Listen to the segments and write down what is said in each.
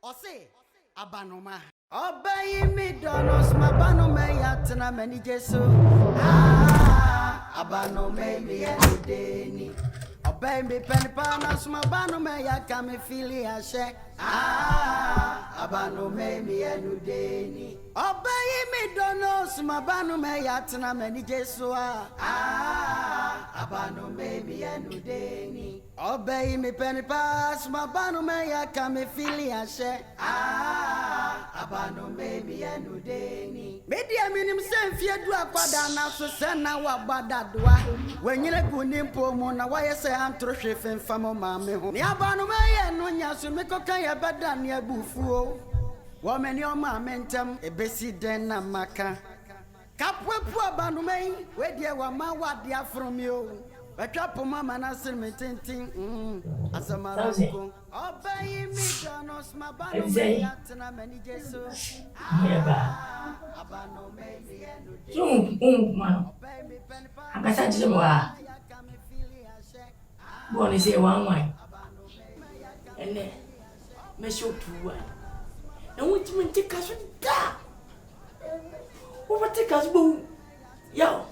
Ose Abanoma. Obey me donos Mabanoma yatna many jesu. Abanoma me and obey me penpanas Mabanoma yakame fili ashe. Abanoma me and udeni. Obey me donos Mabanoma yatna many jesu. Abanoma me and udeni. Obey me penpas Mabanoma yakame fili ashe. Abanoma me and udeni. Media minim sen fie du akwada na so sen na wa bada doa. When you go nimpo mo na wa ye se antro hwefen famo ma me ho. Ni Abanoma ye no nya so me kokan ye bada ne abufuo. Wo me ni o ma mentem ebesi den na maka. Kapwepu Abanoma yi we die wa ma wa dia from you. Betwapo mama na sir me tintin asamarako obey me donos mabano me yatna mani jesu Abanoma me enu Nkansah jimwa boni se wan ene me shotuwa na wutimi ntika so da wo tika so bo yo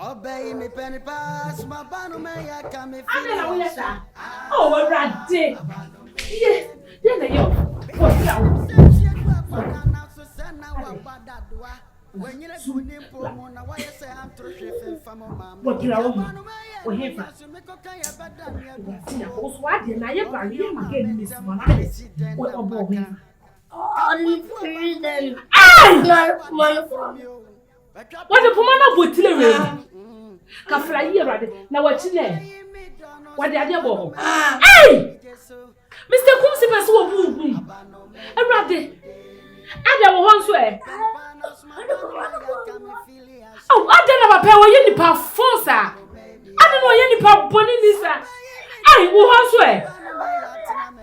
obey me penny pass my Abanoma yakame fili ashe. Oh, we're ready. Yeah, then you. When you go nimpo mo na wa ye se antro hwefen famo ma. What you are we have. What did I ever again, Miss Monalis? What about me? What the woman of Woodley? Kafra here, now what's in there? What the idea of? Hey! Mr. Kumsipas will move. A rabbit. And I will once way. Oh, I don't have a pair of any power forcer. I don't know any power bonita. Hey, who once way?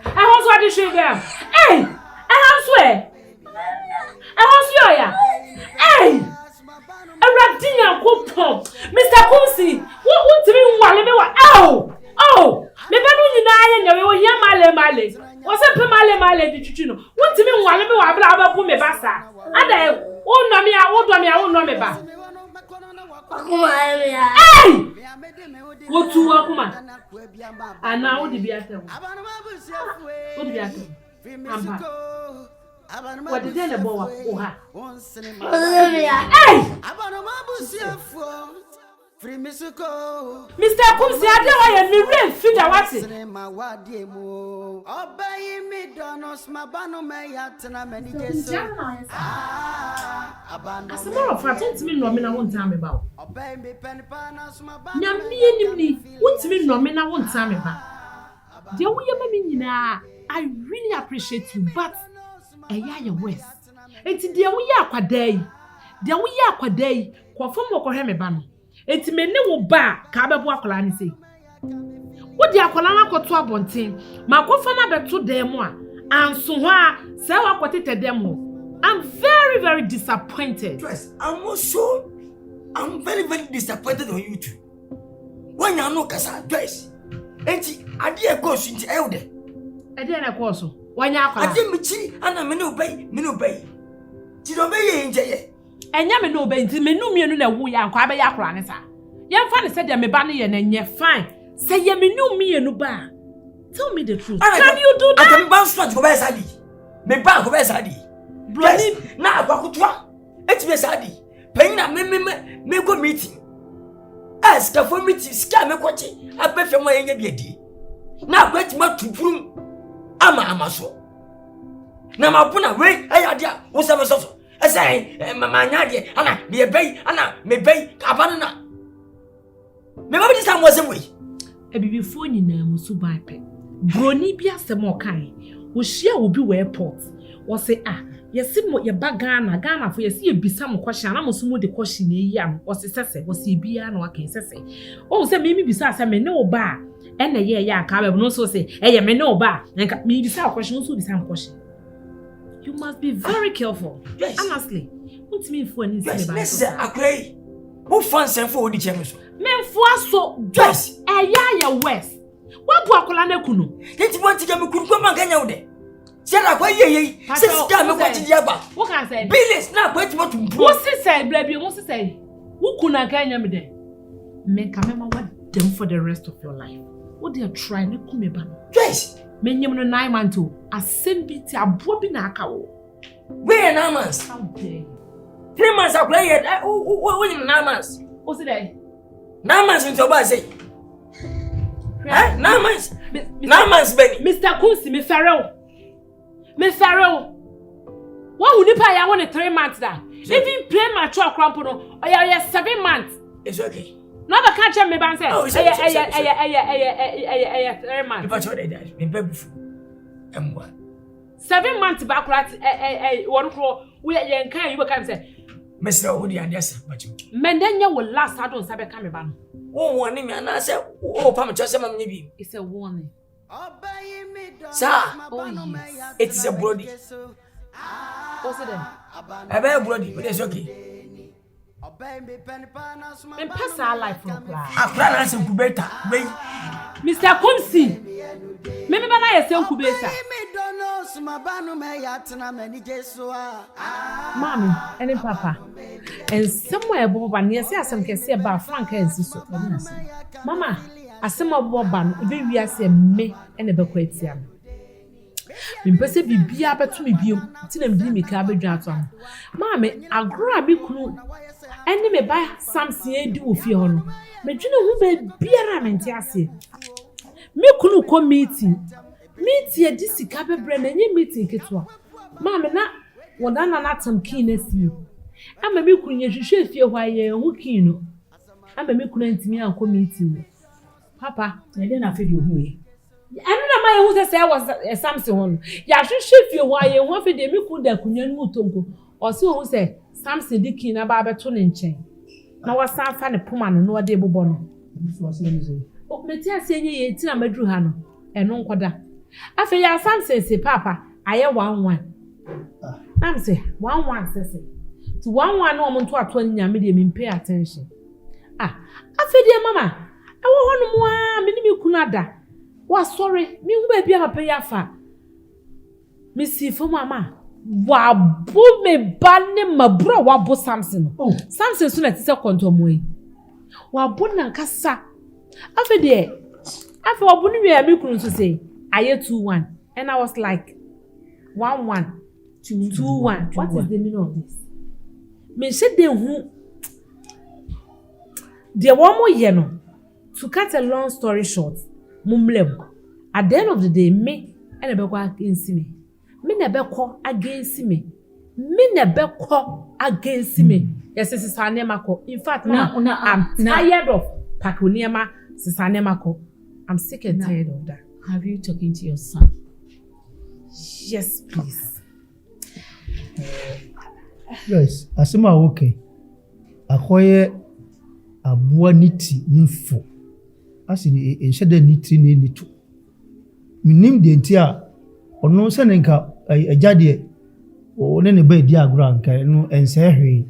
I was what you should go. Hey! I swear. Hey! A ratina coupon. Mr. Kumsi, what would you want me? Oh! Me banu nyina ye we male. O se pe male di chuchu no. What you mean want me wa bla bu me basa. Ada o no me ba. Hey! What to akuma? Ana o di bi atem. O di bi atem. What did they bow? Hey! Mr. Kumsi, I don't want to figure what it. Obey me, donos, Mabanoma yatna many days. As a matter of fact, what's me no me won't tell me about. Obey me, penpanas, Nyam me what's me no me won't tell me about. Dear we I really appreciate you, but your West. It's dear we are qua day. Dear we are qua day, qua from what me ban. enti me ne wo ba ka bebo akola ni sei wo di akola na koto abonten makofa na beto dem a anso ho a se wa kotete dem ho. I'm very, very disappointed. Yes, I'm very, very disappointed on you too. When you know Kasa, Joyce, enti ade course into elder. Ade na course. Wanya akola. Ade michi ana me no bay. Ti do bay nje ye. Enya me no bay nti me nu mienu na wu ya akwa be ya akola ne sa. Yemfa ne se de me ba ne ye na nye fine. Say ye me nu mienu ba. Tell me the truth. Can you do that? Atem ban straight go be sadi. Me ban go be sadi. Brother, na akwa eti be sadi. Pen na me go meeting. Ask for meeting ska me kwachi. Abefe mo yenye biedi. Na kwati ma tuprum ama so. Na mapuna we ayade a wo se me so. Ese mama nya de ana me bei ana me bei abana na. Me ba bi sam wo se we. Ebibi fo nyina musu baipe. Broni bi asem okan. Wo hia obi we airport. Wo se yesi mo ye ba Ghana fo yesi ebisa mo kwhia na mo so mo de kwhia na eyam. Wo se sese wo se bia na wakan sese. O se me bisa ase me ne oba ene ye ya aka be no so se eye me ne oba nka me bisa kwhia so bisa mo kwhia. You must be very careful. Yes. Honestly. What me for any yes, Mrs. Akray. Who fancy for the chemical? Men for so yes. Ya west. What do akola na kunu? Didn't want to get me could come and get you there. Said I quite ye. Since time I watch the yaba. What can I say? Billy's not quite what to do. What's it say, baby? What's it say? Who couldn't get me there? Men come what them for the rest of your life. What they are trying to come about? Yes. Men you 9 months to assemble to a bobbin akawo. Where 9 months? How dare 3 months I play it. What 9 months? What's it? 9 months into a say. 9 months. 9 months, Benny. Mr. Kunsi, me Pharaoh. What would you pay? I want 3 months that. Even play my truck crampono. Oh yeah, 7 months. It's okay. No, but catch me, man. Say, oh, 3 months. If I told you that, be baby. And what? 7 months back, right? 1 crore. We are young. Can you come say, Mr. Woody and yes, but you. Men then you will last. I don't sabe come ban. Oh, one name, and I said, oh, Pam, just a maybe. It's a warning. Sir, oh, yes. It is a bloody. What's it then? A very bloody, but it's okay. And pass our life from class. I plan to better. Mr. Kumsi. Maybe I say Kubeta. Mommy, and papa. And somewhere Bob and yes, some can say about Frank and sister. Mama, a summer Boban, we are saying me and a bequetium. Impese bibi abeto me biom ti na mdi me ka bedwa on maame agro abi kunu ene me ba Samson edi wo fie ho no medwene hu ba biara mente ase me kunu ko meeting edi sika bebre na nye meeting ketwa maame na wodana na atam kin na si ama me kunu ye hwehwe fie ho aye hu kin no ama me kunu ntimi anko meeting papa na dey na fe di ohu e anu na my who say was Samson one ya hwehwe fie ho aye hu fe de me kunu da kunwa nu tonko o se who say Samson dikin na ba beto ne nchen na wasan fa ne poma no na de bobɔ no o meti asenye ye ti na madru ha no eno nkoda afa ya Samson se papa aye 11 am say 11 sese to 11 no omonto ato anya me de me pay attention afa de mama ewo hono mo a me ni me kunu ada wa sorry me hu ba bia papa ya fa me si fo mama wabu me bane mabura wabu Samson. Oh. Samson so na ti se kontomo yi. Wabu na Nkansah. Afa de. Afa wabu ni we me kunu so say aye 2-1 and I was like 1-1 2-1. What is the meaning of this? Me she de hu de one mo ye no. To cut a long story short, mumlem. At the end of the day me and e be kwa against me. Me never call against me. Me never call against me. Yes, Sister Nemako. In fact, I'm tired of Pakuniema, Sister Nemako. I'm sick and tired of that. Have you talking to your son? Yes, please. Yes, asema okay. Akoye aboa niti nfo asini enhyede niti ne nitu minim de ntia ono se ne nka agade one ne ba di agro anka no ense hwe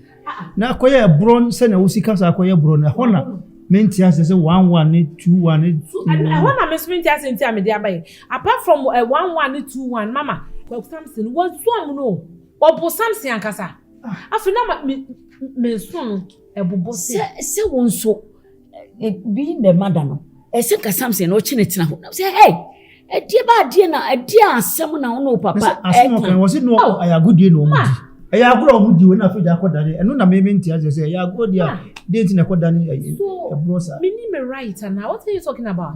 na akoye ebron se na wosika sa akoye ebron na hona mentia se 11 ne 21 ne hona me mentia se ntia me de abaye apart from 11 ne 21 mama Samson was so no obo Samson ankasa afi na me so no ebobo se wonso bi ne mada no ese ka Samson no chinetina ho say hey edie ba die na edie asem na wo papa asem kan wo se no ayagudie no omudi ayaguro omudi we na afi da akodane eno na me mentia se ayagudi a date na akodane ebrosa me ni me right now what are you talking about?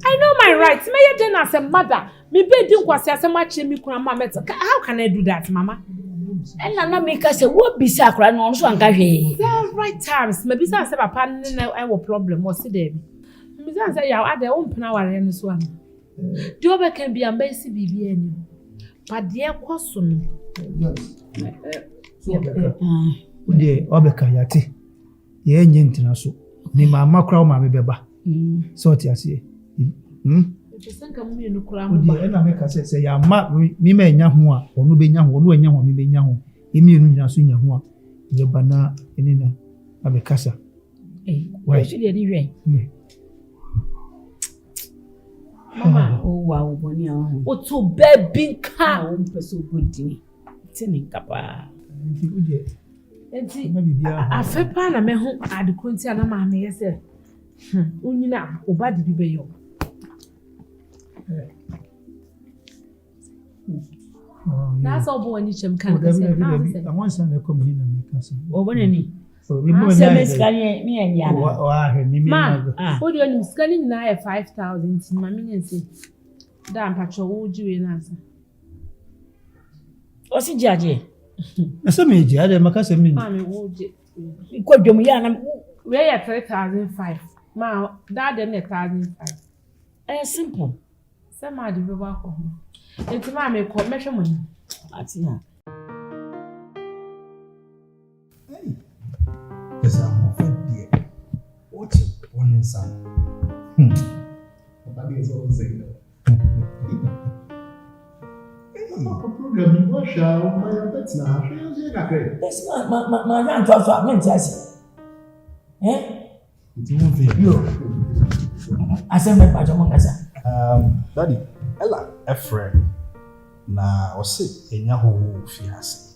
I know my rights. Me ye den as a mother. Me be di nkwase asem ache mi kuna mama. How can I do that, mama? And na make us say what be sakra no so anka hwe. The right times. Me be say papa na I will problem was there. Me say ya ade o mpena ware no so am. The obe can be ambassador bibi ani. But the ekoso no. Ode obeka yate. Ye nye ntina so. Ni mama kra o mama beba. So ti ase. Sanka mu enu kura mu ba. E na make say ya ma mi ma nya ho a onu be nya ho onu anya ho mi be nya ho. Emi enu nyina so nya ho a ye bana enina abekasa. Why should you be Mama, oh wow, boni ahun. O to baby nka o mpeso godini. Tini nkapa. Nti uje. Enti afepa na me ho adekonti ana ma me yese. Unyina obadi bi be yo. That's all boy nyichem kan kase. I want some come in and make us. Obonani. So we mo na me enya na. Wa he mi ma. O de ni skani na 5,000 tin ma me nse. Da mpacho wo jiwe na asa. O si jaje. Asa me je ade makase me. Ma me wo je. Kwadwo ya na we ya 3,500. Ma that dem 1,500. Simple. Sama di be ba ko. Enti ma me ko me hwe mo ni. Ati na. Yes, I'm offended. What one son? That is all saying. No problem. You wash out my bets now. Yes, my grand to I meant yes. It won't be you. I said my Nkansah. Daddy, Ella, a friend. Na ose enya ho fi ase.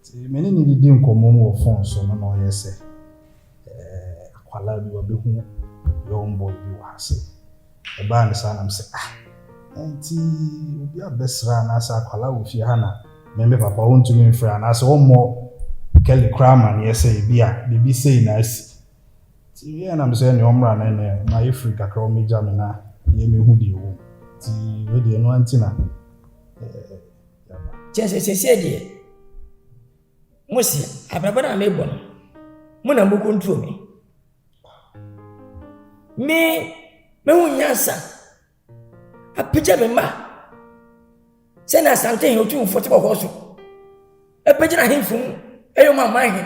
Ti meni ni di nkomo mo phone so no yese. Akwala bi obehu young boy bi wa ase. E ba ne sana am say enti obi abesra na asa akwala wo fi ha na me papa won to me frɛ na asa wo mo Kelly Kramer ne yese bi a bibi sei na asi. Ti ye na me say ne omra na ne na Africa kakra o meja me na ye me hu di wo. Ti we de no antina Chese die. Musi, ababana me bon. Muna mu control me. Me unyansa. Apija me ma. Se na something you do for to go so. E peja na himfu. E yo ma hin.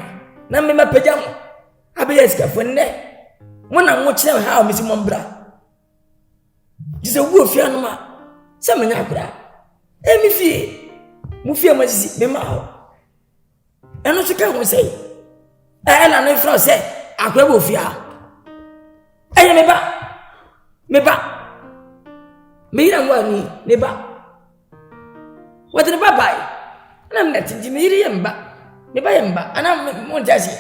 Na me ma peja mo. Abiya sika fo ne. Muna mo kire ha o misi mo mbra. Dise wo fi anu ma. Se me nya bra. Emi fie. Mu fie ma sisi me ma ho. Eno so ka ho sei. Na no fra se akwa bo fie ha. Eye me ba. Me ba. Me ira mo ani me ba. What the baba? Na me tinti me ira yemba. Me ba yemba. Ana mo ntasi.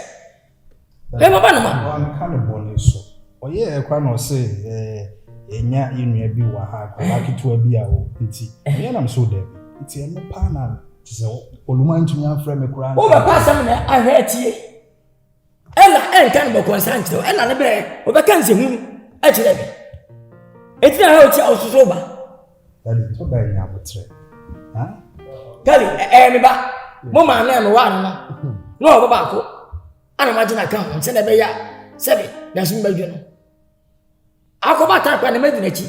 Me baba no ma. One kind of bonny so. Oye e kwa no se enya yenua bi wa ha kwa kitu abi a o nti. Me na me so dem. Nti eno pa na tse oluma ntumi afra me kura. O ba pa sam na ahwetie. Ela enkan bo consent to. Ela ne be o be kan se hu a kire be. Eti na ha o ti osuso ba. Dali to da nya botre. Ha? Kali me ba. Mo ma na me wa na. No o ba ko. Ana ma jina kan nse na be ya. Sebe na so mbadwo no. Akoba ta kwa na medi na chi.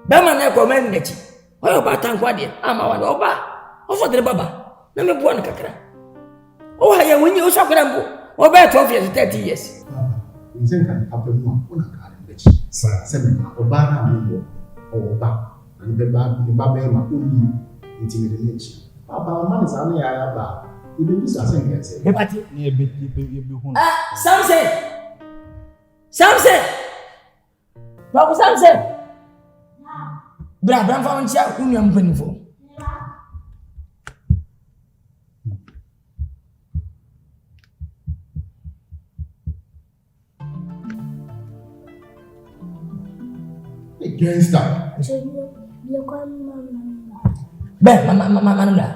Be ma na ko medi na chi. Oyo ba ta kwa de ama wa no ba. O fo de baba. Na me bua na kakra. O ha ya wonyi o so akra mbo. O be 12 years 30 years. nse kan papa mu a ona ka ne bechi se me oba na me oba and be ba ma oni intimidate papa man sa na ya ba ibe bi sa se nkan se Ebati. ni ebe hu Samson. Babu Samson. Bra fa ntia unu ampanifo. Against that. Mama nda.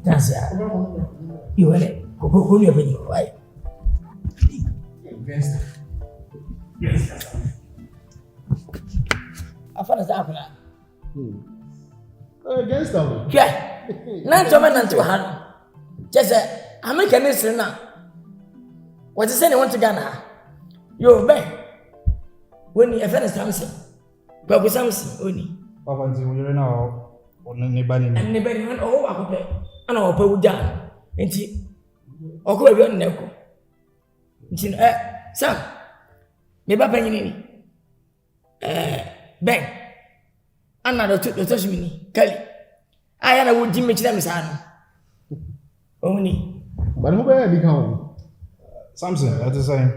That's you wele. Ko ni apenyi why? Against that. Yes. Afana za afana. Against that. Yeah. Nanto han. Just America ministry na. What is saying want to Ghana? Yo ben. When you afana Samson. Babu Samson oni. Papa nti wo yere na o ne ba ni. Ne ba ni o wa ko pe. Ana o pa wuja. Enti o ko bi on ne ko. Enti Sam. Me ba panyi ni. Ben. Ana do to shimini. Kali. Aya na wo di me kira me sa no. Oni. Ba no ba ya bi kan o. Samson, that is saying.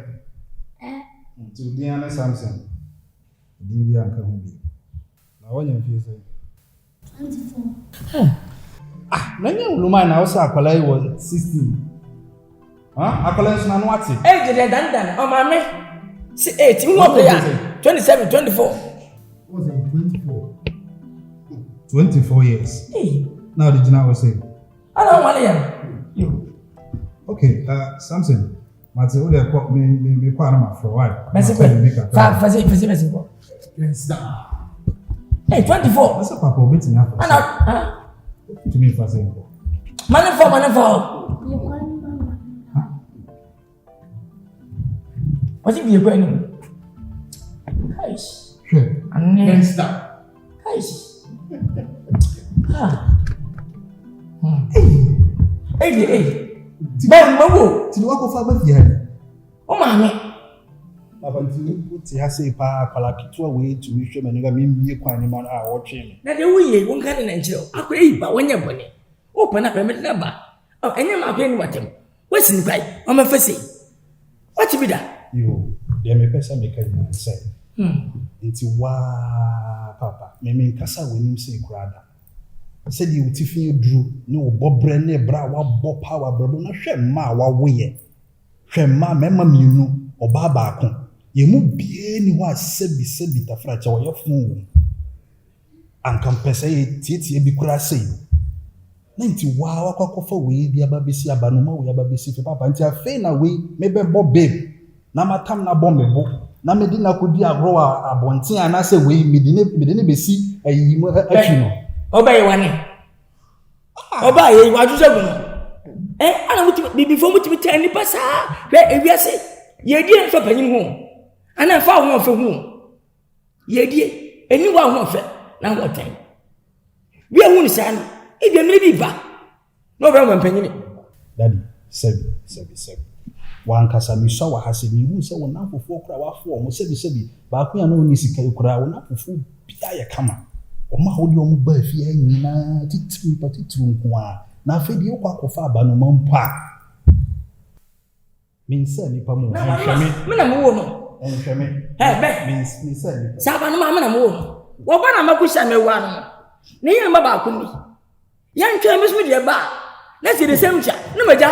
To Diana Samson. Di anka hu bi. Na wonya fi say. 24. Na nya uluma na o sa akwala I was 16. Akwala so na no ati. De dan o ma me. 8 who play 27 24. Was it 24? 24 years. Hey. Now the Gina was saying. I don't want you. Okay, Samson. Mate o de ko me kwa na ma for why? Merci. Fasi ko. Yes, da. Hey, 24. What's up, Papa? Wait in Africa. Ana. To me, Fasi. Money for. What's it be going? Guys. Sure. Yes. Guys. Hey. Ben mawo. Ti wa ko fa ba fi ha. O ma me. Papa ti ha say pa kwala kitu we to we hwe maniga me mie kwan ni ma a wo twe me. Na de wuye won kan na nchiro. Akwa yi ba wonya bone. O pa na pe me na ba. O enye ma pe ni watem. Wesin kwai. O ma fese. What be that? Yo, de me pesa me kan ni say. Nti wa papa, me Nkansah wenim say krada. Said you tifin dru ne wo bobre ne bra wa bo power brabo na hwe ma wa woye. Hwe ma mema mienu oba ba ko. Ye mu bie ni wa sebi tafra cha wo yefun. Ankam pesa ye tietie bi kura sei. Na nti wa kwakofa we bi ababesi Abanoma we ababesi fe papa nti afi na we mebe bo babe. Na matam na bo mebo. Na medi na kodi agro abonten anase we medine besi ayi mu atwi no. Oba ye wane. Oba ye waju segun. Ana muti before muti tani pasa. Hwe ewiase. Ye die nfa panyin ho. Ana fa ho fe ho. Ye die eni wa ho fe na ho tan. Wi hu ni sa no. E de mire bi ba. No be mo panyin. Daddy, sebi. Wankasa mi so wa hase mi hu se wona fofo kura wa fo mo sebi ba ku ya no ni sika kura wona fofo bia ye kama o ma ho di o mu ba fi anyina titru nko a na fe di o kwa kofa Abanoma mpa min se ni pa mo hweme me na mo wo no hweme be min se ni sa Abanoma me na mo wo no wo ba na makusha me wa no ne yin ba ku ni yan twa me so de ba na si de sem cha na maja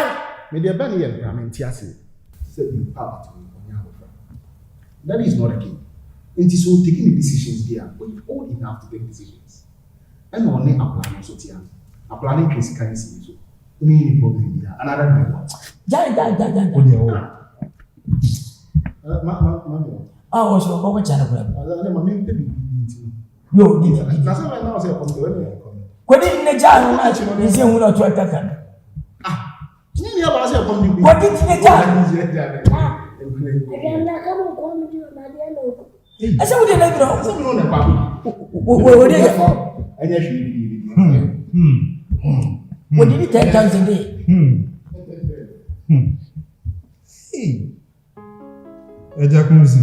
me de ba ni ye bra me ntiase said you power to me. That is not a game. It is so taking the decisions there, but you're old enough to take decisions. And only a planning so tia. A planning case can see so. Only problem here. Another thing what? Ja. Oh dear. Mama. Ah, so go with channel problem. Mama me be Yo, that's why now say come to ko di ne ja no na chi no nse hu na to ataka. Ni ya ba say come to What did you get? I said, we didn't know. What did you? What did you take down today? Hey. Eja kumzi.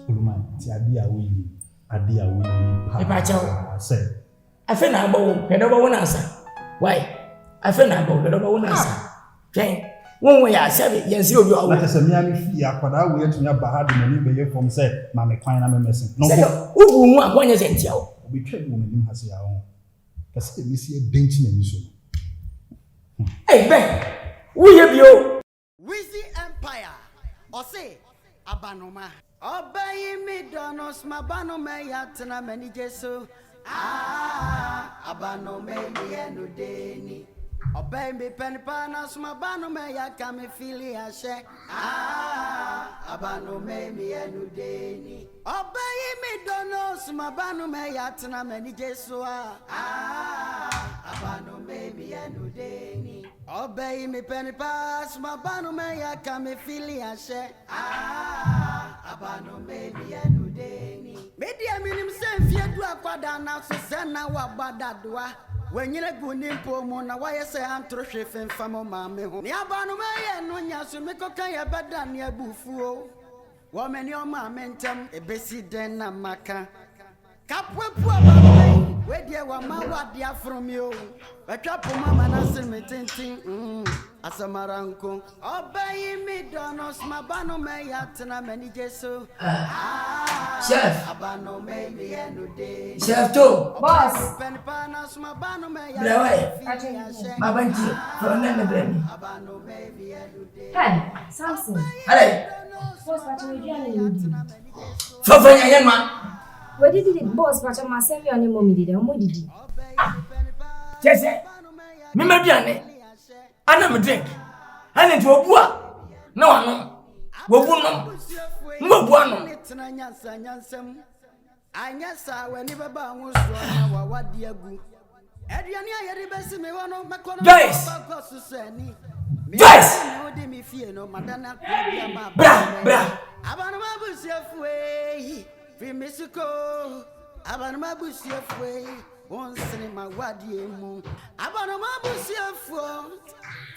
Uluma ti adi awi. Ipa chao. Say. Afe na agbo, pedo ba wona asa. Why? Afe na agbo, pedo ba wona asa. Ken, won we ya sebe, yensi obi awo. Lati se mi ami fi akwada we etunya bahadi mani be ye from say ma me kwan na me mesin. No go. Ubu mu akwanya se ntia wo. Obi twed wo nim hase ya wo. Kase mi si e benchi na ni so. Hey Ben, we ye bio. Weezy Empire. Ose Abanoma. Obey me donos Abanoma yatna many jesu. Abanoma me enudeni. Obey me penpanas Abanoma yakame fili ashe. Abanoma me enudeni. Obey me donos Abanoma yatna many jesu. Abanoma me enudeni. Obey me penpas Abanoma yakame fili ashe. Abanoma me enudeni. Media minim senfie du akwada na so sena wa badadwa. Wenyere gunim pomo na wayese antro hwefen famo maame ho. Ni Abanoma ye no nyaso mekoka ye beda ne abufuo. Wo meni o maame ntem ebesi den na maka. Kapwepu Abanoma we die wa ma wade afrom yo. Betwa poma manase metintin asamaranko. Obey me donos Abanoma yatna mani jesu. Chef. Abanoma me enude. Chef to. Boss. Penpanas Abanoma ya. Blewe. Mabanji, for na blame. Abanoma me enude. Hey, Samson. Ale. Boss, but you are For yema. What did it, boss? But I'm myself, your name, mommy did. What did you? Jesse. Me biane. Ana me drink. Ana nti obua. Na wano. Wobu no. Mbobu ano. Anyasa weni baba nwuso na wawadi agu. Aduane ayere besi me wono makono. Guys. Odi mi fie no madana bia ma. Bra. Abanoma busiafue. Fi Mexico. Abanoma busiafue. Wonsene ma wadi emu. Abanoma busiafo.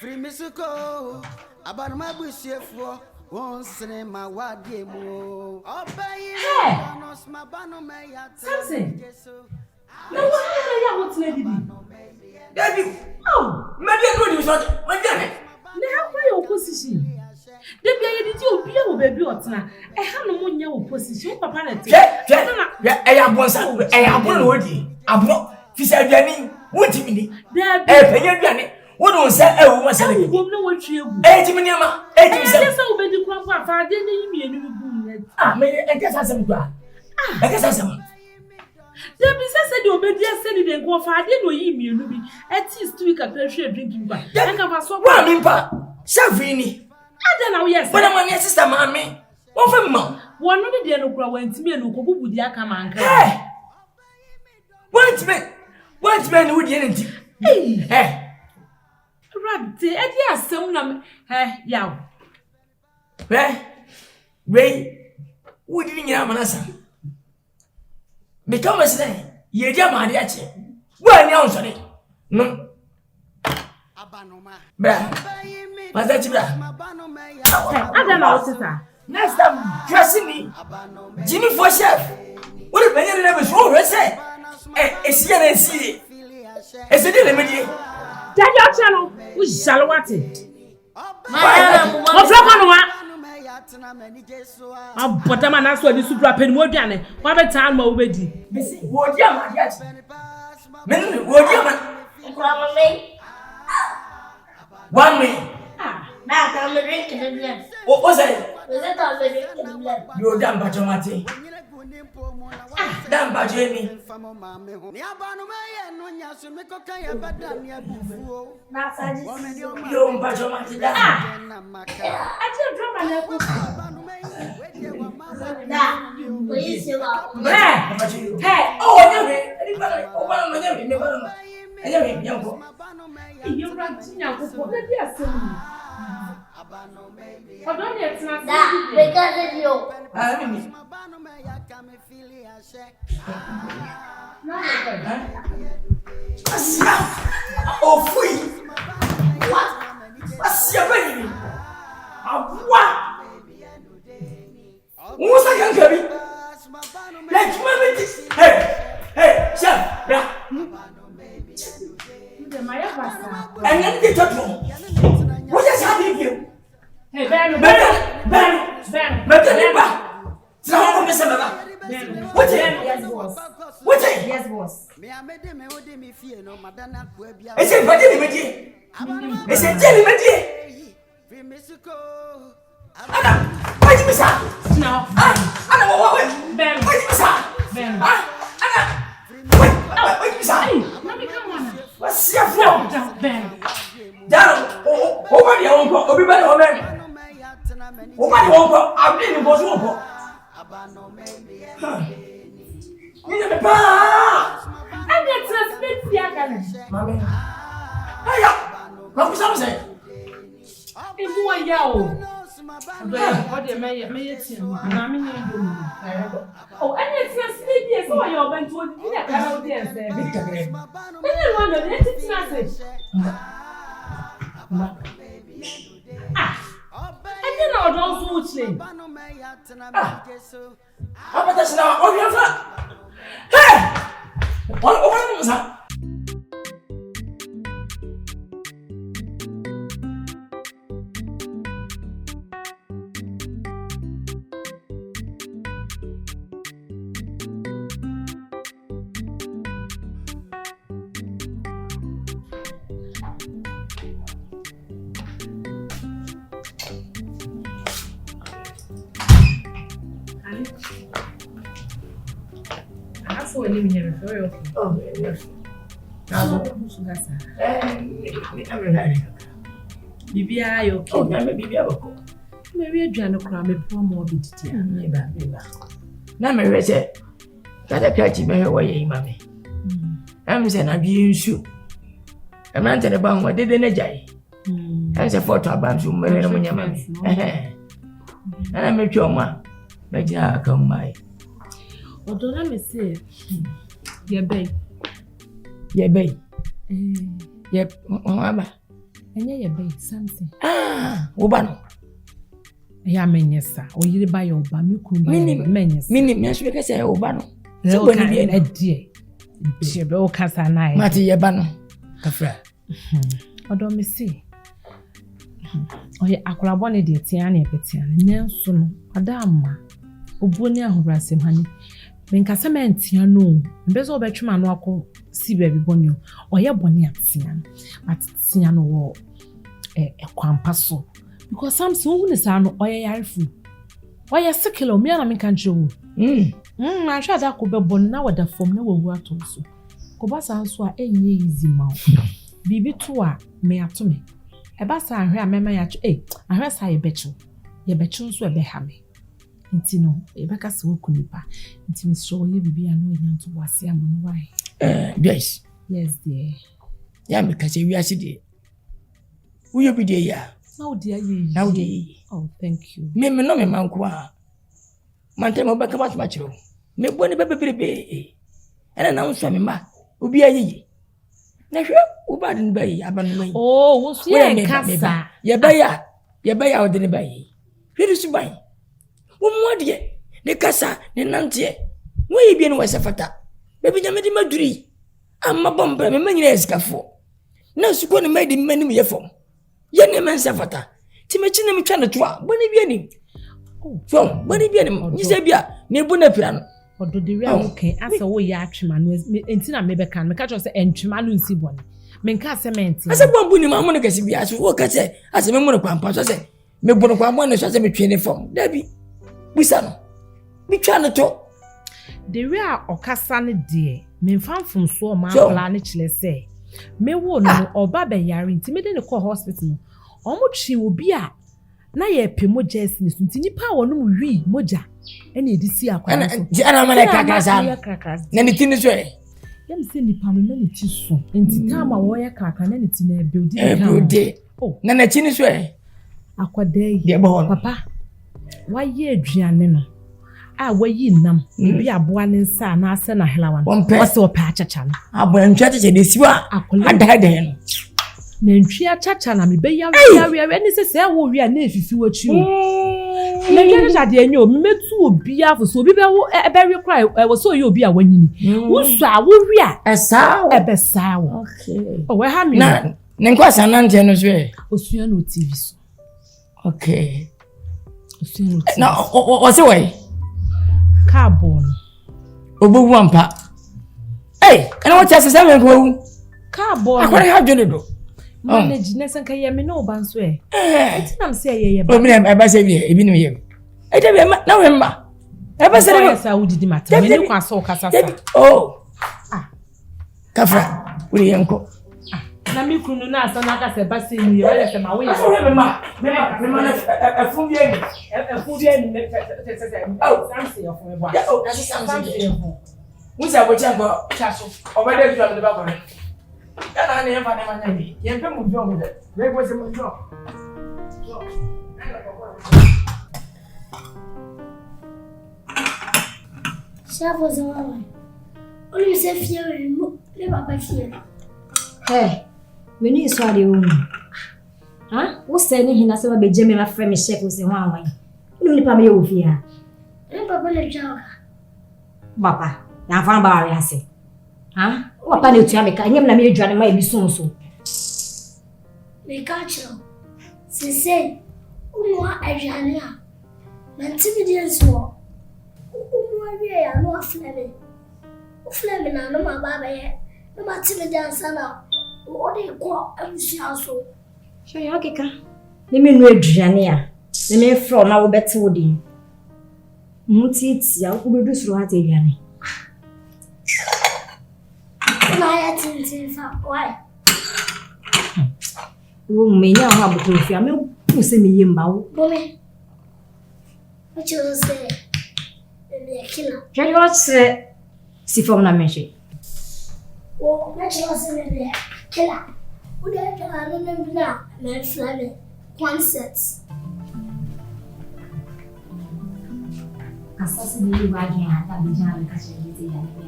Fi Mexico. Abanoma busiafo. Wonsene ma wadi emu. Obey donos ma Abanoma ya. Samson. No one ya what lady be. Daddy. Oh, maybe no do so. Maybe Na hakwa your position. De bia ye di obi a wo baby otena. E ha no mo nya wo position papa na te. Ya bonsa. Abon no di. Abon fi se aduani. Wonti mi ni. Da bi. Penya aduani. Wo don se ewu ma se ni. Wo na wo twi egu. Timi ni ma. Timi se. Ya se wo be di kwa kwa fa de na yimi enu bu net. Me enkasa sem kwa. Enkasa sem. De bi se de obedi ase ni de kwa fa de no yimi enu bi. At week after drinking ba. Enka fa so. Wa mi pa. Savini. Ada na wo yes. Bana ma ne sister ma me. Won fa ma. Wo no de no kura wantimi enu ko bubu di aka ma nka. Wantimi no di enti. Radde edi asem na yaw. We di nyina manasa. Become a say, ye dia ma dia che. Wa ni on sori. No. Abanoma. Bra. Pazachi bra. Ada na otita. Next time, dressing me. Jimmy for chef. What the penny never show her say. It's here and see. It's a little bit. Tell your channel. We shall watch it. What's up on Abota ma na so di supra pen mo aduane wa be tan ma obedi bisi wo dia ma dia men wo dia ma Grandma me. one me Na ka me drink the blood. o say Was it all the drink the blood? yo dam ba tomate dam ba jemi Ni Abanoma ye no nyaso mekoka ye beda ne abufuo. Na sa just. yo ba tomate da aje drama na ko Da. We see what. oh nyame anybody o ba no nyame me ba no nyame nyamko iyo ranti nya ko ko na dia sem Odon ye tina Da. Because of you. mimi na Asia. Oh, free. What? Asia, baby. What? What's that young baby? Let's move it. Hey, chef. And then they talk to him. What is happening here? Hey, Ben. What is Yes, boss. What is Yes, boss. Is it Paddy? Is it Jelly Maddy? Anna, why did you miss her? No. Anna, what? Ben. Why did you miss her? Ben. Anna, why did you miss her? Mommy, come on. What's your fault? Ben. Down, over the uncle, everybody over there. Over the uncle, I've been in Boswell. You never pass. I'm not to speak to your gun. Mammy. Hiya. What was I saying? If you are young, what do you mean? Oh, and it's a sleep, yes, or you're going to be a car out there. Anyone of it, it's nothing. I don't know, don't switch. How about this now? Oh, you're flat. Hey! What was that? So when you hear very okay. Oh, yes. Now, who's Nkansah? I'm ready. Bibia, you okay? Oh, maybe Maybe a journal crime, a poor morbid tear. Maybe. Now, my reset. That a catchy me away, mammy. I'm saying I've used you. A man to the bang, what did the jay? As a photo about you, my mammy. And I make your ma. But ya come my. Although let me say, yeah, babe. Yep, Mama. And yeah, babe, something. Ubano. Yeah, Menessa, or you buy your Bamuku, Meness. Meaning, yes, because I Ubano. So, when I be a dear, Jebo Casanai, Matty Yabano, Cafra. Although me see. Oh, yeah, I could have wanted the Tiani Petian, Nelson, Adama, Obonia who ras him, honey. Nkansah mentia no mbezo obetwema no akọ si baby bonio oye boni atia but tia no wo kwampa so because Samson hu ne sa no oye yarefu oye sekelo me na me kan chewo na hwa da ko be bon na wada fom na wawu ato so ko ba sa so a enye easy ma bibi to a me ato me e ba sa ahwe a mema ya ahwe sa ye bechu so e be ha me nti no ebeka se okunipa nti misro ye bibia no enyanto wase amano why Yes dear ya me ka se wiase de wo ye bi de ya now dear ye now de oh thank you me no me manko a mante mo beka ma chiro me boni bebebebe ena na unso me ma obi ayi na hwe wo ba de ba yi Abanoma yi oh wo so ye Nkansah ye ba ya wo de ne ba yi hwe su ban Wumwadie, ne kasa, ne nantie. Mwe bien wese fata. Baby nyamedi maduri. Amma bombre me manyina eskafo. Na suko ne medi manim ye fom. Ye ne mensa fata. Ti mechi na metwa ne toa. Boni bi anim. Fom, boni bi anim. Nyise bia, me bu na pira no. Odo de ria okay, asa wo ya atwema no enti na mebeka no. Meka cho se entwema no nsi boni. Menka cement. Asa bombu ni ma mo ne kasi bia so wo ka se, asa me mo ne kwampa so se. Me bu no kwampa ne so se me twe ne fom. Dabi. Bisano. Bitwa no to. The real okasa ne de me famfum so ma plan ne chile se. Me wo no oba be yare nti me de ne call hospital no. Omo twi obi a na ye pe moja esi so nti nipa wo no mu wi moja ene edisi akwa so. Ana ma na kakasa. Na ne tini so e. Yem se nipa no na ne ti so. Nti tama wo ye kaka na ne ti na build. Oh, na tini so e. Akwada yi. De bo Papa. Why ye aduane no wayi nam bi aboa ne nsa na ase na helawan wose opa achacha no aboa ntwa chacha de siwa adada no na ntwa chacha na me be ya ni se wo wi a na efifi wachi o na ntwa chacha de enyo me metu obi afo so obi be wi cry wo so ye obi a wanyini wo so a wo wi a ebesa wo okay o we ha mi na Nkansah na nte no so e osua no TV so okay osua no TV na o se we carbon obowu ampa ena wo tia sesa me ko carbon akwara ha dwene do manage nesen ka ye me no ban so e tinam se ye ba obi na ba se bi ebi no ye de be na we mba ba se re sa wudi mata me ni kwa so kasa sa kafra uri yanko na mi kunu na asa na aka se ba se ni ye wele se ma we me ma na efun bi eni samse yo fun e bo samse yo fun musa bo chanko chaso obede bi am de ba ko ya na ne fa ne ma nya bi ye pe mu bi o mu de we go se mu jo Chavo zama. Oli se fiere mo le papa fiere. Meni so ade wo. Wo se ni hina se ba beje me ma frɛ me chef wo se ho anwan. Ni pa me ye wo fia. Papa le jaga. Papa, ya fa ba ari ase. Wo pa ne otua me ka nyem na me adwane ma e bi so so. Me ka chiro. Se umo adwane a. Na timidi so. Umo wi ya no afleme. Ufleme na no ma baba ye. No ma timidi ansa na. O de ko abusia so. Sha ya keka. Ni me nu adwane a. Ni me fro na wo bete wo din. Mutiti ya ko bedu suru hata adwane. Na ya tintin fa why? Wo me nya ho abuto fia me pu se me yemba wo. Bome. What you say? Me killer. Jari o se si fom na menche. Oh, what you say me killer. Wo de killer no na bina me flame concepts. Asasi ni wa gen ata bi jan ka se yete ya ni.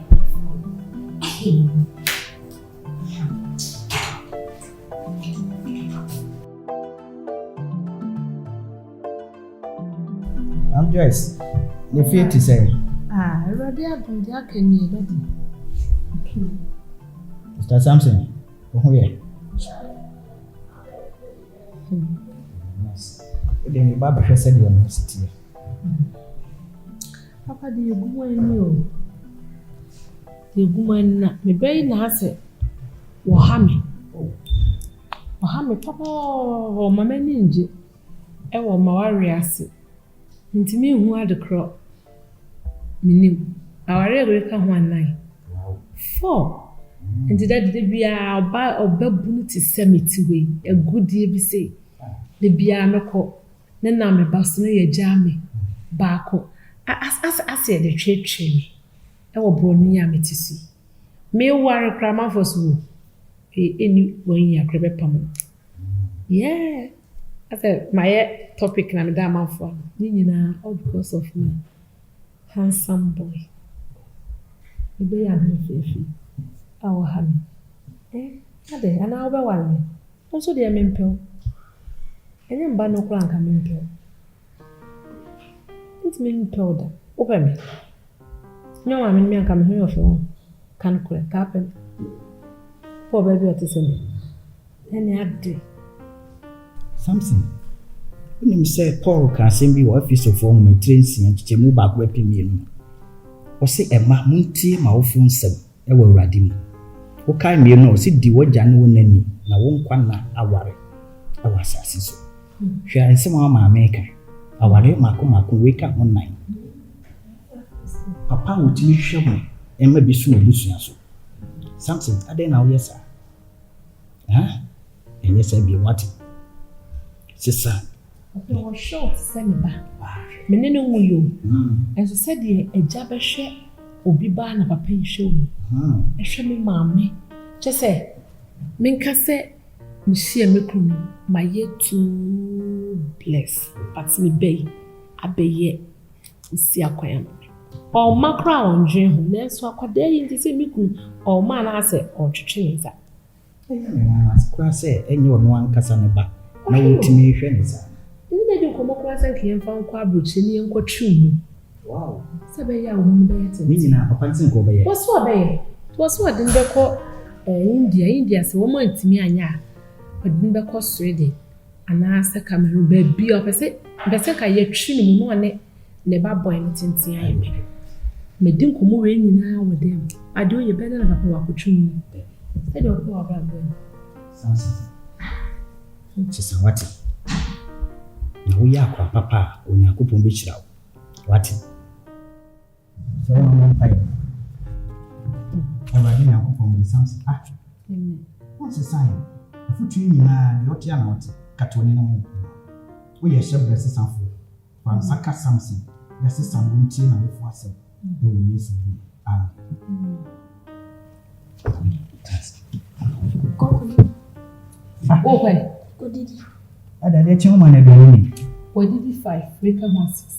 I'm Joyce. The fear to say. Ready adun dia keni ready. Okay. Mr. Samson. Oh yeah. Yes. Then Baba has said you are not sitting. Papa di egumo eni o. Di egumo eni na me be na ase wo ha me. Wo ha me papa o mama ni nje. E wo ma ware ase. Ntimi hu adekro. Minim. Aware go ka ho anan. 4. Nti that de bia oba bunu ti semiti we. Egudie bi sei. De bia mekọ. Ne na me baso ne ye jame. Baako. As the tree. I will bring me a metisi. Me worry crammer for so. Any 1 year crebe pamo. Yeah. I said, my topic na me dama for. Nina, all because of me. Handsome boy. You be a me. Our hammy. Ade, and I'll be one. Also, dear Mimpel. And then Bano Crank and Mimpel. It's mean powder. Open me. No, I mean, me come here for can crack happen. Poor baby, what is it? Any other day. Something. When you say Paul can send me office of home, my trains and to move back weapon me. Or say a mamunti, my phone sub, I will radim. O kind me no, sit the word Janu Nenny, na won't quana a worry. I was assassin. She is some my maker. Aware mako wake up one night. Papa would me show me and maybe soon losing so. Something I don't know, yes, sir. And yes, I be what? Sister. I was short, send me back. Menino you. As I said, a jabber obi ba na papa show me. Show me, mammy. Just say, Nkansah. Monsieur Mekunu, my year too blessed, but me bay, I bay ye, see a quiet. or macra on dream, that's what could they to see me or man answer or trees. I say, and you are no Nkansah neba. No intimation is. Didn't you come across and came from Kwadwo and Kwadwo? Wow. Sabaya woman better. Meaning, Papa and go by. What's what bay? Was what didn't they call India's woman to me and ya, but didn't they cost ready. And ask the Cameroon baby opposite, but I yet trim one never boy anything. See, I am. Me didn't come away now with them. I do you better than a walk trim. I don't know about them. Something. Just what? Now we are papa when you go on beach now. What? So I'm on fire. I'm ready now for the something. Ah, what's the sign? A foot tree in the ocean, Catolino. We are sure blessed some food. From Saka something, the system won't change and for us. The way is okay. What did he? I did a woman again. What did he 5? Wake up 6.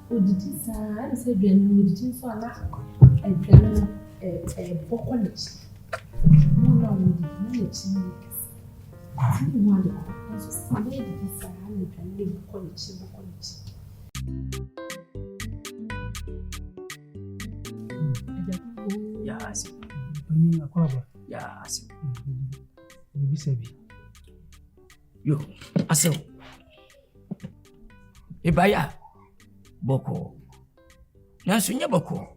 What did he say? I said, when you did so a college. No, we did not. I just made this and live college. Yes. Yes. Yo, aso. Ibaya boko. Nanso nya boko.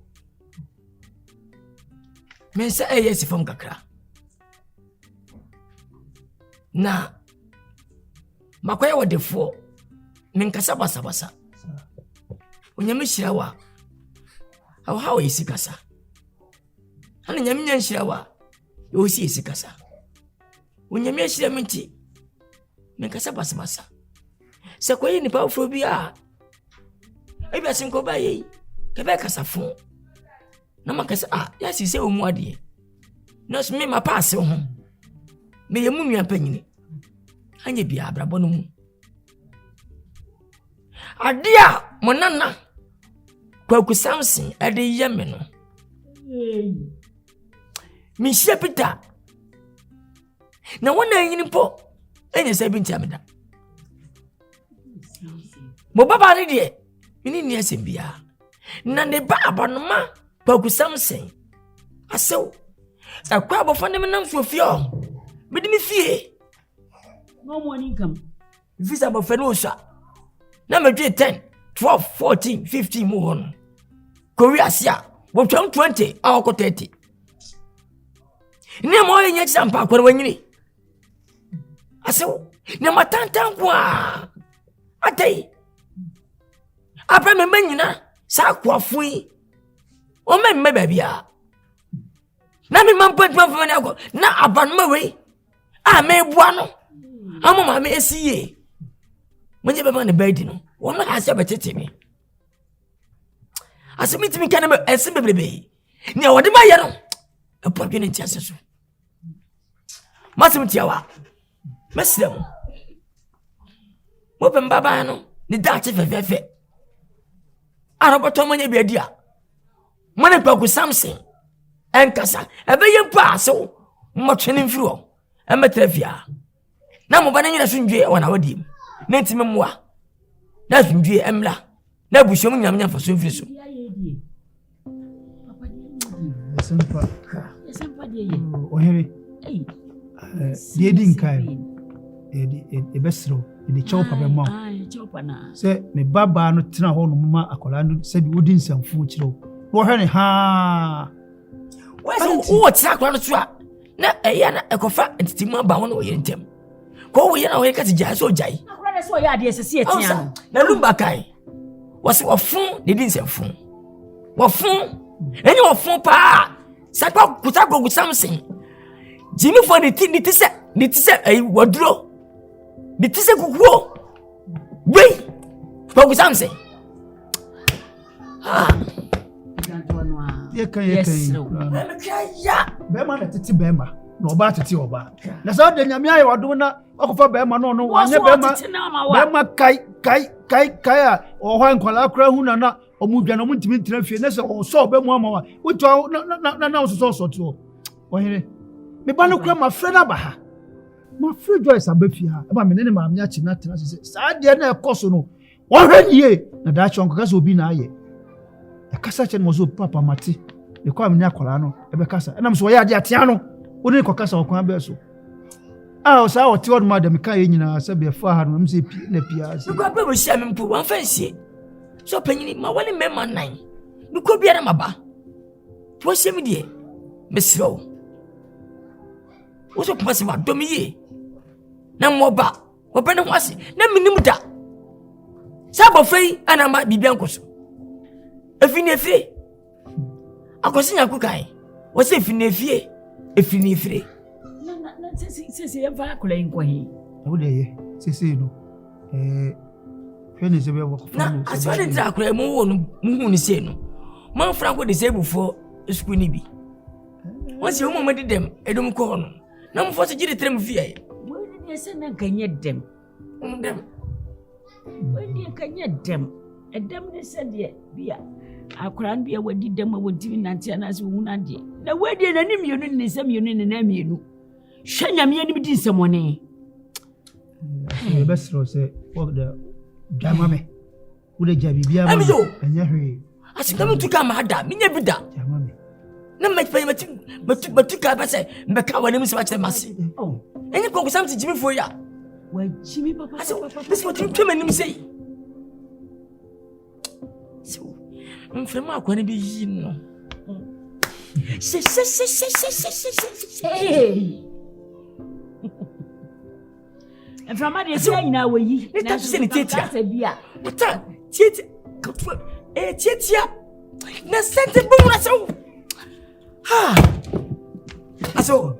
Mensa yes from kakra. Na makwaya wodefo. Menkasa basa. Onyame hirawa. How is sikasa? Ana nyame nya hirawa. Yo si sikasa. Onyame hira menti. Menkasa basa. Sekwaye ni powerful bia. Ebia senko ba ye. Kebe kasa fon. Na makasa ya si se omu ade. Na so me ma pass ho. Me yemu nua panyini. Anye bia abrabo no mu. Ade a monana Kwaku Samson ade yeme no. Mi Peter. Na wona yin po enye se bi ntiameda. Mo baba ne de mini ni asembia. Na ne ba Abanoma Kwaku Samson. Asew. Akwa abofo ne menam sofio. Medi mi fie. No more income. Visa abofo no sha. Na me 10, 12, 14, 15 mo hon. Korea sia. Wo 20 awko 30. Ne mo yenye champa kwa wanyini. Asew. Ne matantan kwa. Atei. Abra me manyina sa kwa fui. O me babia. Na me mampet mafani ako na Abanoma we. A me bua no. Amoma me esiye. Mwenye beba ne bedi no. Wona asa betete me. Asemi timi kana me ese bebrebe. Ni awode ma ye no. Epo dwene ntiase so. Masim tiawa. Mesrem. Mo pe mbaba no. Ni dachi fefefe. Aroboto mwenye biadia. Mwenye Kwaku Samson. Nkansah. Ebe ye mpa so. Mo twene mfiro. Emetrefia. Na mo bana nyina sunjwe wona wadim. Na ntime mmoa. Na sunjwe emla. Na bushom nyamnya faso mfiri so. Sempa de ohere. Die di nkai. Ebesro. De chopa be mo. Chopa na. Se me baba no tena ho no mama akola no se bi odi nsamfu kiro. Wo hwe ne ha. Wo tira akola no so a. Na eya na ekofa ntitimu aba ho no ye ntem. Ko wo ye na wo ye kati jai so jai. Akola na so ya de sese etia no. Na lumba kai. Wasi wafun de din semfun. Wafun. Eni wafun pa. Sakwa Kwaku Samson. Jimi for the tise wadro. The tise kukuo. Wei. Kwaku Samson. Ye kan. Ya. Bema na titi bema. Na oba titi oba. Na so de nyame aye wado na okofa bema no wanye bema. Bema kai kaya o hwan kwala kra hu na omudwa no muntimi ntina fie na se o so be mu ama wa wotu na so to o here me ba no kra ma friend abaha ma free Joyce abafi ha e ba me ne ma amya chi na tena se sa de na ekoso no wo hwaniye na da chonko kasa obi na aye ya kasa chen mo so papa mati e kwa amnya kwala no e be kasa e na so ya de atia no wo ne kokasa okwan be so o sa o ti won ma de me kan ye nyina se be fa ha no mse pi na pia se ko be mo sia me mpo wan fansie so panyini ma wale mema nan me ko bia na maba to se me die me sro wo so pasi ma do me ye na mo ba wo be ne ho ase na minim da sa bo fei ana ma bibia nkoso efini efie akosi nyaku kai wo se efini efie Sisi ya fara kula inkwa hii. Abude ye. Sisi no. Fene sebe wako funu. Na aswade ntra kula mu wo no mu ni se no. Man franco de sebu fo school ni bi. Won se wo mo de dem edum ko no. Na mo fo se gide trem fie. Wo ni se na kanye dem. Dem. Wo ni kanye dem. Edem ne se de bia. Akura n bia wadi dem wodi nanti anase wo na de. Na wadi na nim yenu ni se mienu ni na mienu. Shanyamia ni bidi nsɛmɔne e besro se wo de jamame wo de jabi bia ma anya hwe asika mutuka ma da minya bida jamame na matuka ba se mbeka wani musa ba kyerɛ mase enye konko samti jimi fo ya wa jimi papa this what you come and say so mfrema akwane bi yi no From my say na we yi na se ni tetia ata tetia tetia na sente bu na so ha aso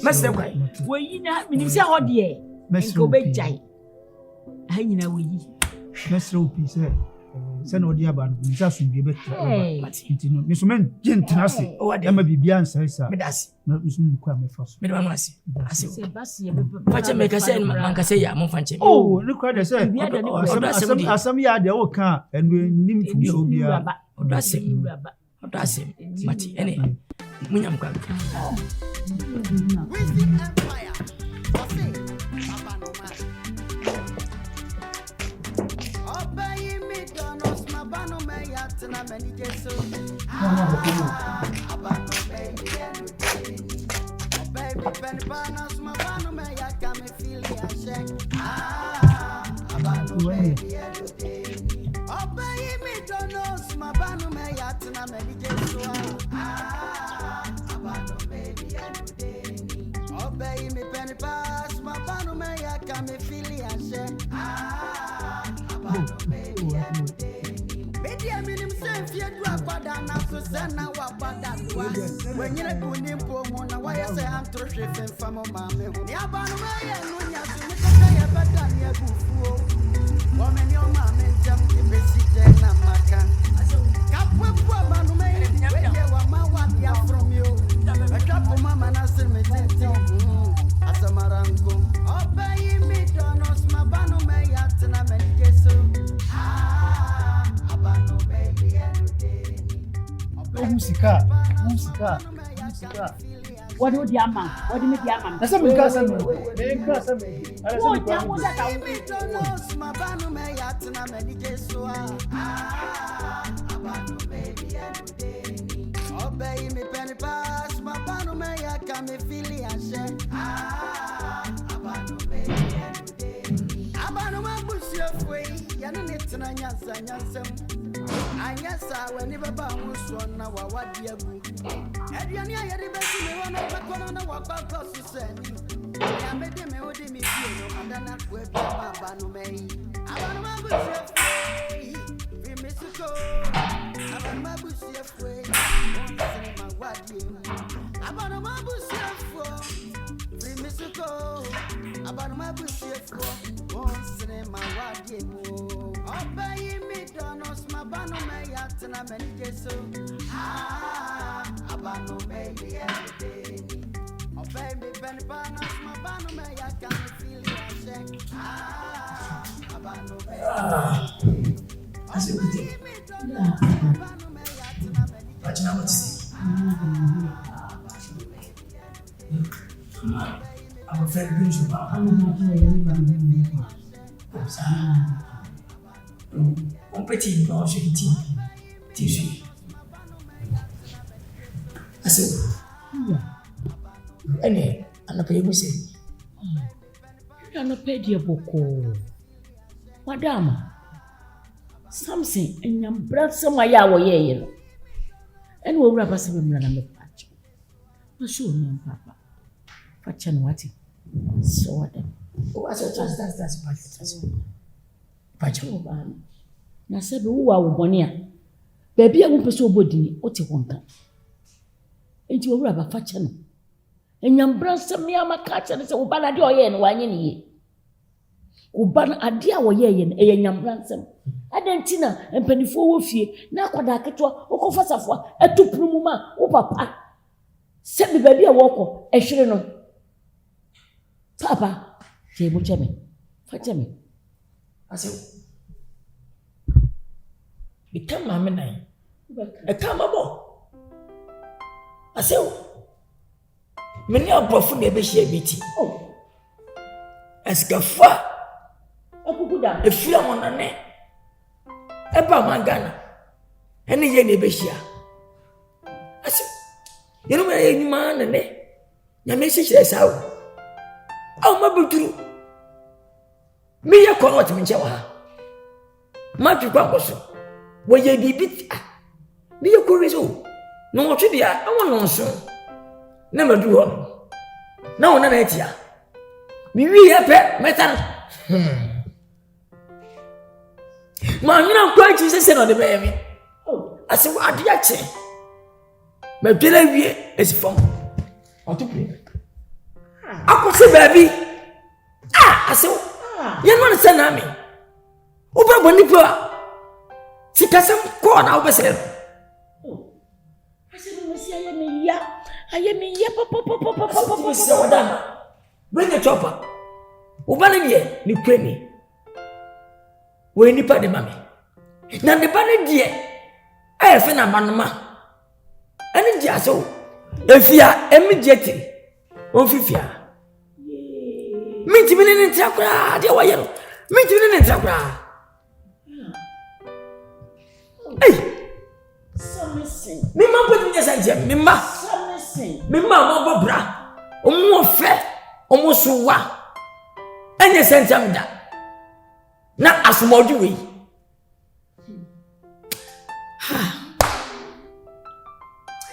mesre kwai we yi na minim se ho de ko be jai ha nyina we yi mesre opi se na odi aba no nsa so bi be titi no me so men gentina se e ma bibia nsa isa me dasi me so kwa me fa so me do anase ase se basi e be fache me ka se man ka se ya mo fanche ne kwa de se asam ya de wo ka enu nim fu so bia odo ase mati ene munyam kwa Weezy Empire na many days so Abanoma baby baby pen panas my Abanoma ya can me feel ya shake Abanoma baby oh baby me don't know my Abanoma ya na many days so Abanoma baby oh baby pen panas my Abanoma ya can me feel ya shake Abanoma baby na so sana wa badadwa when you go nimpo mo na why say am to chef and famo mame ho ni Abanoma ye no nya so ni kaka ye beta ni agufuo wo me ni o mame jam ke besi je na maka kapwe po Abanoma ye we wa ma wa dia from you akapo mama na se me tete asamarango obayi mi donos ma Abanoma ya tena me geso Abanoma baby musika what do you ama what do me di ama asa me ka asa me asa me wo ja mo za ka ma Abanoma ya tena me geso Abanoma baby obey me penny pass my Abanoma ya can me feel ya share Abanoma baby Abanoma bush your way ya no net na nyansam anyasa when baba wonso na wa wadia gu aduane ayede besi me wona pekono na wa papa so sani ya mede me odi me fie no adana ko e baba no mai Abanoma bush your way we miss you Abanoma bush your way ma wadia Abanoma bush your we miss you Abanoma bush your once ma wadia obey me donos ma Abanoma ya tena me geso Abanoma baby obey me pen panas ma Abanoma ya can feel ya shake As you put it. But you know what to say. I'm a very good on petit blanc, je dis, tissu. Assez. Allez, on a payé aussi. On a payé beaucoup. Madame, something in your blood somewhere, yellow. And we'll wrap us in a patch. I'm sure, Papa. Patchan what? So what? Oh, that's Patcho. Na sebe wo awo bone a baabi a wo pese obodini o te wonka enti wo wura ba fa che no enyambra nsem ya maka che ne se wo ba na de oye no wanye ne ye wo ba na ade a wo ye no e nyambra nsem adanti na empanifo wo fie na akwada aketo wo kofa safo atupru mu ma wo papa sebe baabi a wo kɔ ehwere no papa je mo cheme fa cheme ase become my man. A camabo. I say, many are both never share meeting. Oh, as Gafa, a few on the net. A Bamagana, and a yenny share. I say, you know, any man and your message is how. Oh, my true. Me a call what Minchawa. Matthew Quaboso. Where ye be bit, be a curious. No, Trivia, I want no so. Never do one. No, none at ya. Me, pet, metal. Man, you know, quite Jesus on the baby. Oh, I said, what do you say? My baby is from. What to play? I could say, baby. I said, you want to send me. Over when you go. Sikasam ko na obesere. Oh. Ase no si ayemi ya papa. Se wadana. Bring the chopper. Ubane die ni kwemi. We nipa de mame. Na ne ba ne die. E fe na manoma. Ani die aso. Efia emijeti. Onfifia. Minti bi ne ntakura de wa ye no. Minti bi ne ntakura. Hey, something. Me ma put me sense. Me ma. Something. Me ma mo bobra. Omo fe. Omo suwa. Enye sense am da. Na asmodu we.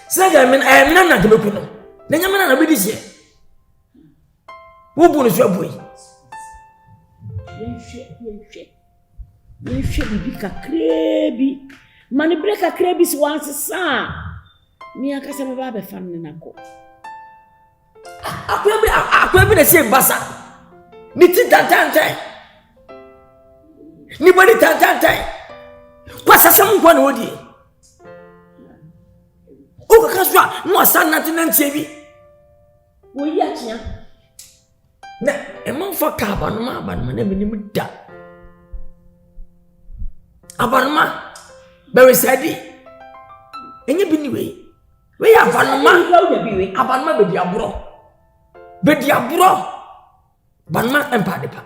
Saga men I am na kebeku no. Na nyama na bedi sie. Wo bu no so aboyi. Yenhwe bibi kakrebi. Mani breka krebis once sa. Mi akasa me ba be fam ne nako. Akwa na se basa. Ni ti tantantan. Ni body tantantan. Kwa sasa mko na odi. O ka kaswa no san na tinantie bi. Wo yi atia. Na e man fa ka abanoma na me ni da. Abanoma very steady. Enye bi ni we abanoma be diabro. Be diabro. Banma empa de pa.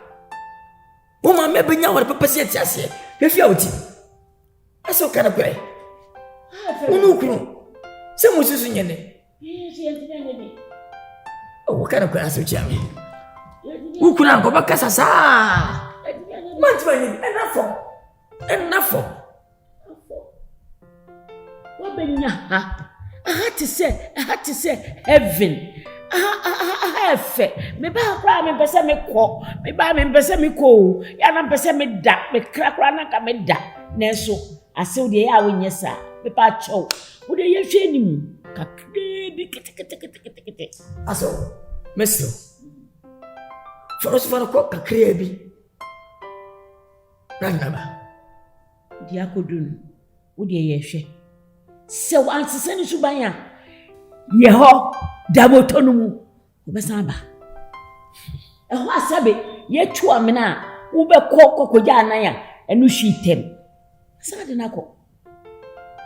O ma me benya wor papa se tiase. Hwefia oti. Aso kana kwai. Unu kunu. Se mususu nyene. O kana kwai aso chiame. Ukuna baba kasa sa. Mantima ni enough. Wabenya ha. I had to say heaven. Me ba kra me pese me ko. Me ba me pese me ko. Ya na pese me da. Me kra na ka me da. Nenso ase wo de ya wonye sa. Me pa chow. Wo de ye hwe nim. Kakre bi kete. Aso. Meslo. For ko kakre bi. Nangaba. Dia kodun. Wo de ye hwe. Se wansese ni subanya. Yeho dabotonumu obesaba. Eho asabe yetu amena ube koko jana ya enu shitem sa de nako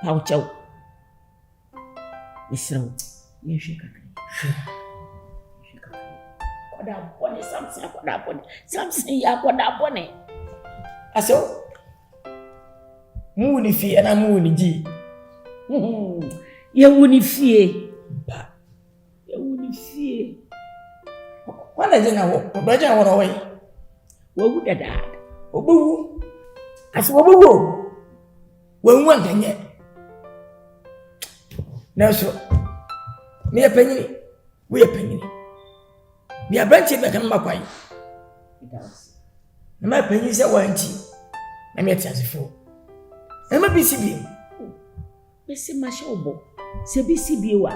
pauchau misro yeshika kwada bone Samson kwada bone Samson ya kwada bone aso mu ni fi na mu ni ji ya wuni fie wana jina wo baja wona we wo dada obu aso obu wo nwa ganye na so me ya panyini we ya panyini me abranche be kan makwai na me panyini se wanti na me tiasefo na me bisibi besi mashobo se bisibi wa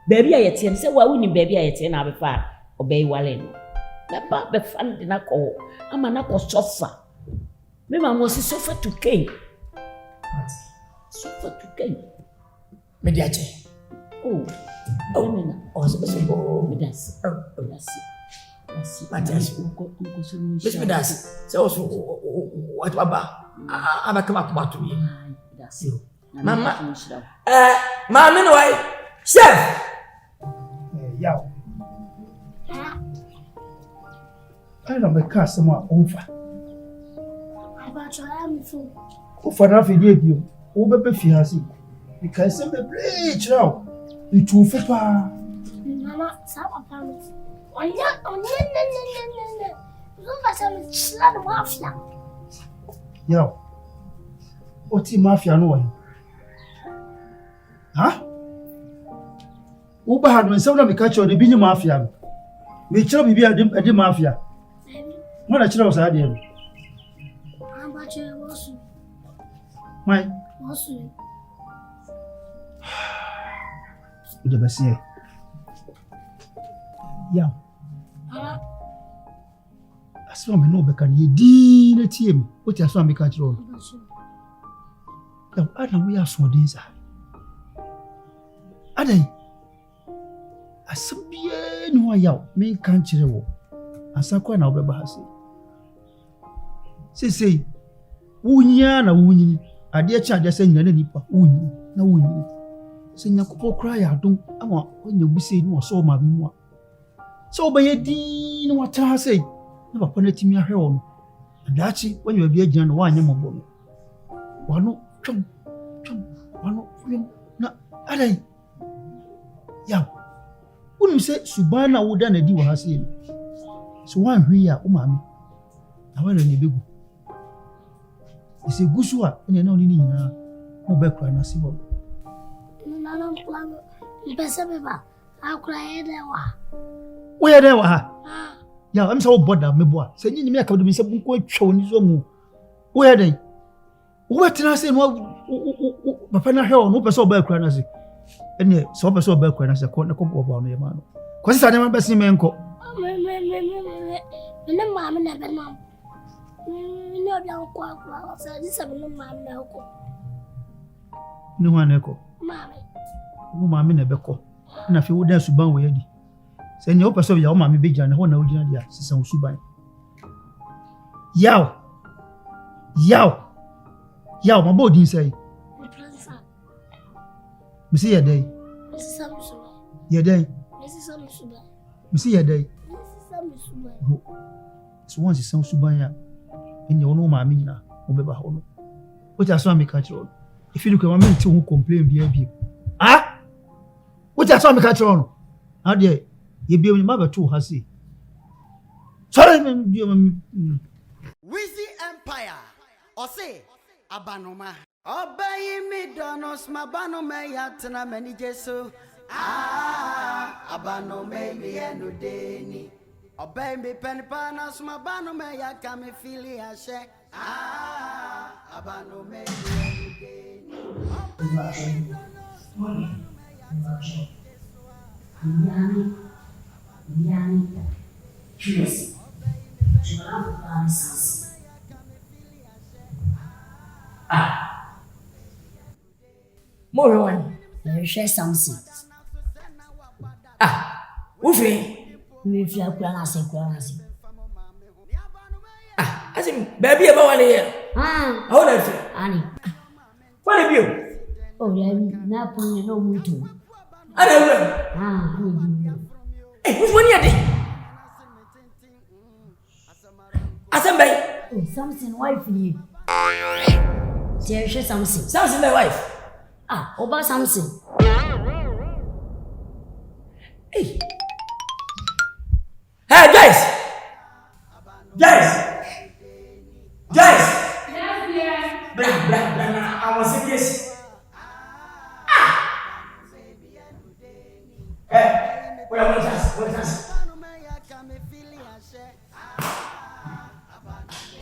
baby ayete se wa woni baby ayete na abefa obey wale no na ba be fan de na ko ama na ko sofa me ma mo si sofa to ken sofa to ken me diache oh na so me das Matias uko sunu me das se oso what baba ama kama kubatu ye das mama mama no why chef Yao. I don't make cast some over. About your arm food. For nothing, you over Fiasi. Because some bleach now. It will for pa. Mama, some promise. On ya. Look at some slab mafia. Yao. What's mafia no? Huh? Uba had when someone me catch you the bini mafia. Me chiro bibi adi mafia. What a chiro sa adi. About your wasu. My Wasu. Ude basi. Yao. Aswa me no be kan ye di na tie me. What aswa me catch you. Yao ana we aso din sa. Adai. Asabie no yaw me kan kire wo asakwa na obeba hase sesei wunya na wunyi ade cha ade senya na nipa wunyi na wunyi senya kopo kra ya adon ama onye buse ni wo so ma bi mu a so obaye di no wata hase na papa na timi ahwe wo no adachi onye obi agina no wanya mobo no wano twom wano na adai yaw Unim se subana wuda na di wa hase so wan hwi ya o maami na wala ne begu ise gusu a ene na oni ni nyina mo be kra na se wo na plan pesa beba akura yede wa wo yede wa ha ya am se wo boda mebo a se nyi me aka do mi se bunko atwa oni so mu wo yede wo betina se no papa na hwe no pesa wo be kra na se ene so pesa wo be kra na se ko na ko bo no ye ma no ko se sa ne ma be sin me nko ne mama na be na ne obi akwa so di se ne mama na ko ni ho na ko mama wo mama na be ko na fi wo da suban wo yadi se nya wo pesa wo ya wo mama be gina na ho na wo gina dia sisa wo suban yaw ma bo din say misi ya dai misi samsuba ya dai misi samsuba misi ya dai misi samsuba so once some suban ya enye wono ma mi nyina wo be ba ho no wo ta so am ka chiro if you look at me ti who complain bi wo ta so am ka chiro no na de ye bi ma ba to ha si sorry me bi ma Weezy Empire ose Abanoma Obey me donos Abanoma yatna many jesu Abanoma me enu deni Obey me penpanas Abanoma yakame fili ashe Abanoma me enu deni More one. Share something. Ufi. We feel na se. Asim, baby, about 1 year. How old is it? Annie. What have you? Oh, now put no mood to. I don't know. Hey, which one you did? Asambe. Oh, something wife you. There's something. Something my wife. About something. Hey. Hey, guys. Guys. Guys. Yes, dear. Blah. I was serious. Hey, what is that?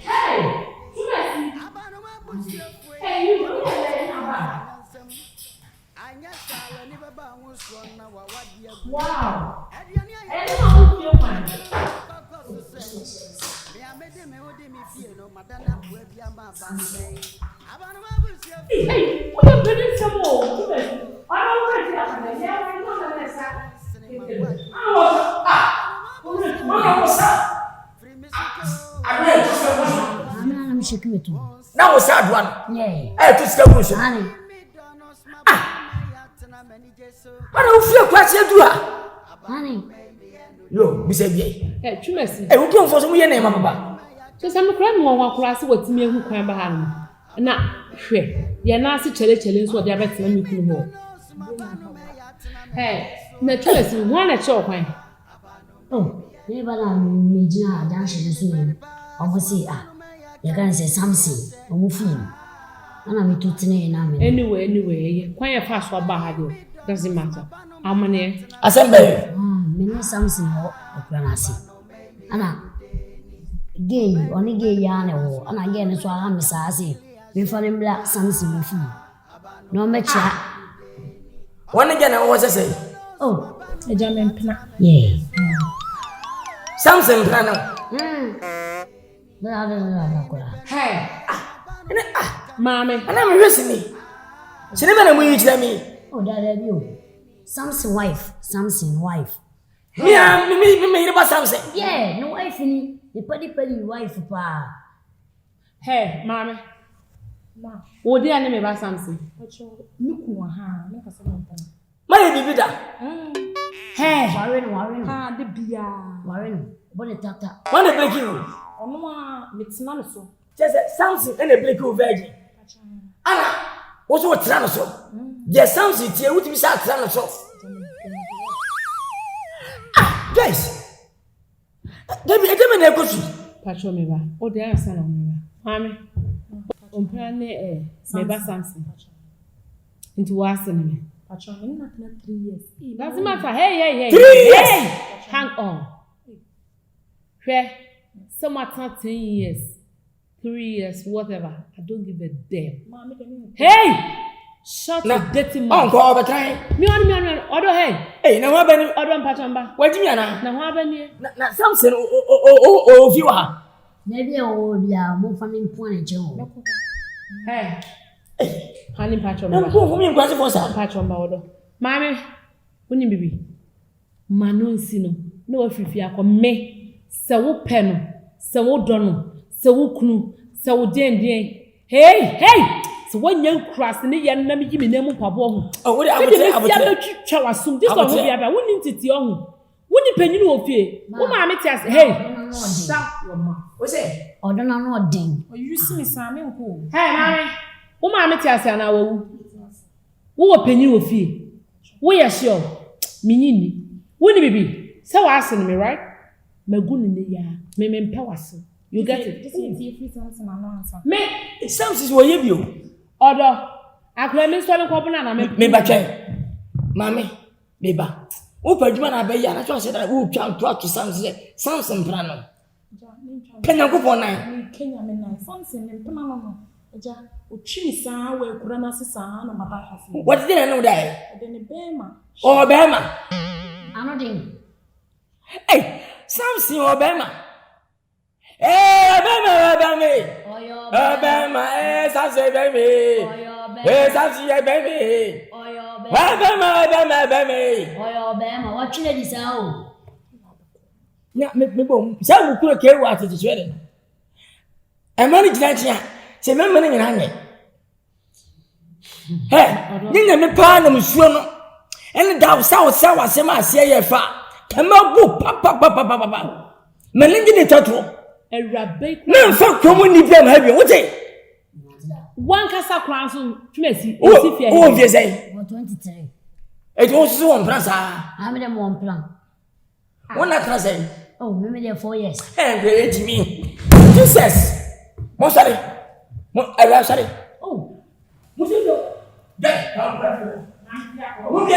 Hey, hey, you look at wow. I don't know how you feel. Hey, what are you doing some more? I don't I'm shaking it. Now was sad one. Yeah. Hey, to Stepson. Annie. I don't feel quite so do. Annie. Yo, Miss Abby. Hey, Chumesi. Hey, who come for some your name, Papa? So some crime one class what me who can behind. Na hwe ye na ase chele so dia betima mi kunu ho. Hey, na Chumesi one na cho kwan. Oh, never me jina dash so. Obviously you can say something. Omufin. Ana me tutine na me. Anyway, kwan ye fa so ba ha de. Doesn't matter. How many? Assemble. Me no something ho opranasi. Ana gay, only gay ya na wo. Ana gay na so aha me sa ase. Me fa ne bla something me fu. No me cha. One again I was say. Oh, A German pna. yeah. Something plan. Hey. Mommy. And I'm listening. She never knew you tell me. Oh, that you. Something wife. Me about something. Yeah, no wife ni. The padi wife pa. Hey, mommy. Ma. Wo dey ane me ba something. Nuku ha, me ka say no. My baby da. Hey. Warren. Ah, de bia. Warren. Bonne tata. When they break you. Ono a metina no so. Just something and a break you virgin. Anna, what's what trans so? There's something here with me sat trans so. Guys. Debbie, I don't know what you. Pacho me ba. O dey answer na me ba. Mommy. Ompra ne me ba something. Into was me. Pacho me na 3 years. Doesn't matter. Hey. 3 years. Hey. Hang on. Where some are 10 years. 3 years, whatever. I don't give a damn. Hey! Shut your dirty mouth. Uncle over time. Me on. Order hey. Hey, now what ben? Order Pachamba. What do you mean? Now what ben? Na something oh view her. Maybe ya mo family point jo. Hey. Honey Pachamba. Na go for me kwase for sa. Pachamba order. Mami, woni bibi. Manon sino. No afifi akọ me. Se wo pe no, se wo do no, se wo kunu, se wo den. Hey! So when young cross ne ye na me gi me nemu pabo ho. Oh, what I would twa wasum. This one be aba. Woni ntiti ho. Woni panyin wo fie. Wo ma me ti ase. Hey! Shut your mouth. What say? Odo na no den. Oh, you see me same nko. Hey, mami. Wo ma me ti ase na wawu. Wo panyin wo fie. Wo ye sure. Minyini. Woni bibi. Se wa ase me right? Magunu ne ya. Me mpe wase. You get it? This is the free something no answer. Me It sounds what you bio. order. Akwa me so le ko na Me ba twen. Mami, me ba. Wo paduma na ba ya na twa se da wo twa to something plan no. Kenya ko na. Kenya me na something me pema no. Eja o twi saa we kura na sesa na maba hafi. What did I know that? De ne bema. Oh, Bema. Ano den. Hey, something Obama. Hey, Obama. Oyo. Obama, something baby. Hey, something baby. Oyo Obama. Oyo bema, what you dis o? Yeah, me bom. Say we kuro ke wa to swede. e ma ni jina jina se me me ni na ni me pa na musuo no ene da sa wasem ase ye fa kama bu pa me lingi ni tato Erabe na mfa kromo ni bia ma bi wo te Nkansah kwan so twesi fie o fie sei 23 e to so on plan sa I'm the one plan. Wona kan sei Oh, maybe there 4 years. Great me. Jesus. Mo sorry. Mo I sorry. Oh. Mo say no. Dai, come back. Mo be.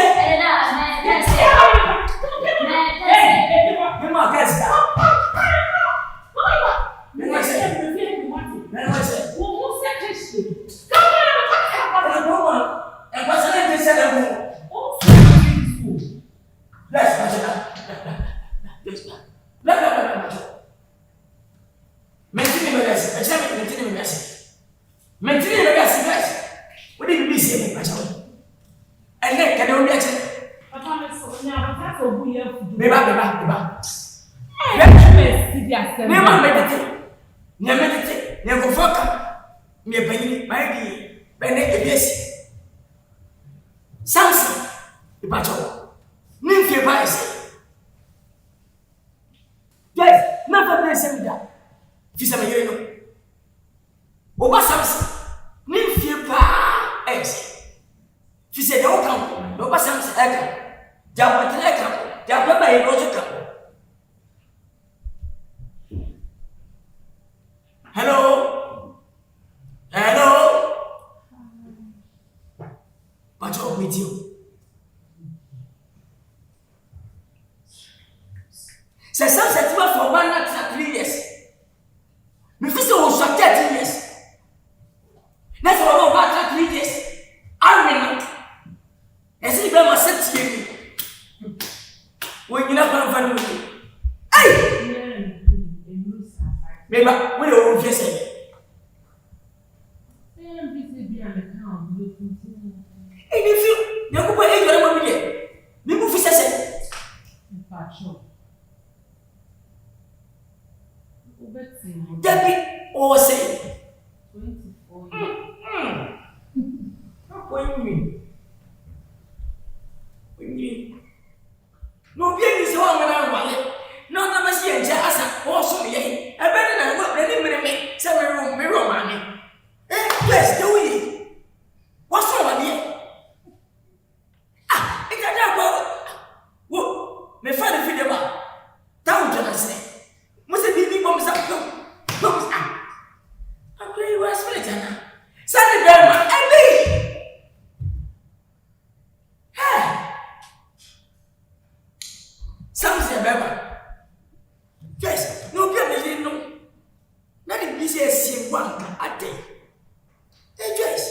Samson, the battle. Ninfie bias. Yes, never been sent that. Fisa me yeno. Oba Samson. Ninfie pa es. Fisa de okam. Oba Samson eka. Jabu eka. Jabu ba yeno eka. Hello. What's up with you? C'est ça, c'est toi for 1 years. Mais fils de on soit 30 years. N'est-ce pas on va 3 years? Amen. Est-ce qu'il va me 7 years? Oui, il n'a pas fait de Hey! Mais bah, oui, on fait ça. Et les filles, il y a beaucoup de gens mais vous faites ça. Depuis, on sait. Non, bien, ils sont en train de parler. Non, non, mais si il y a un asa, on s'en vient. Et bien, on va prendre les ça me romane. Eh, yes, do we? What's wrong with you? Me fa de fi de ba down to the say mo se bibi bom sa bom akure wa spirit ana sani be ma ebi some say be ba yes no be me no na di bi se si kwa ate yes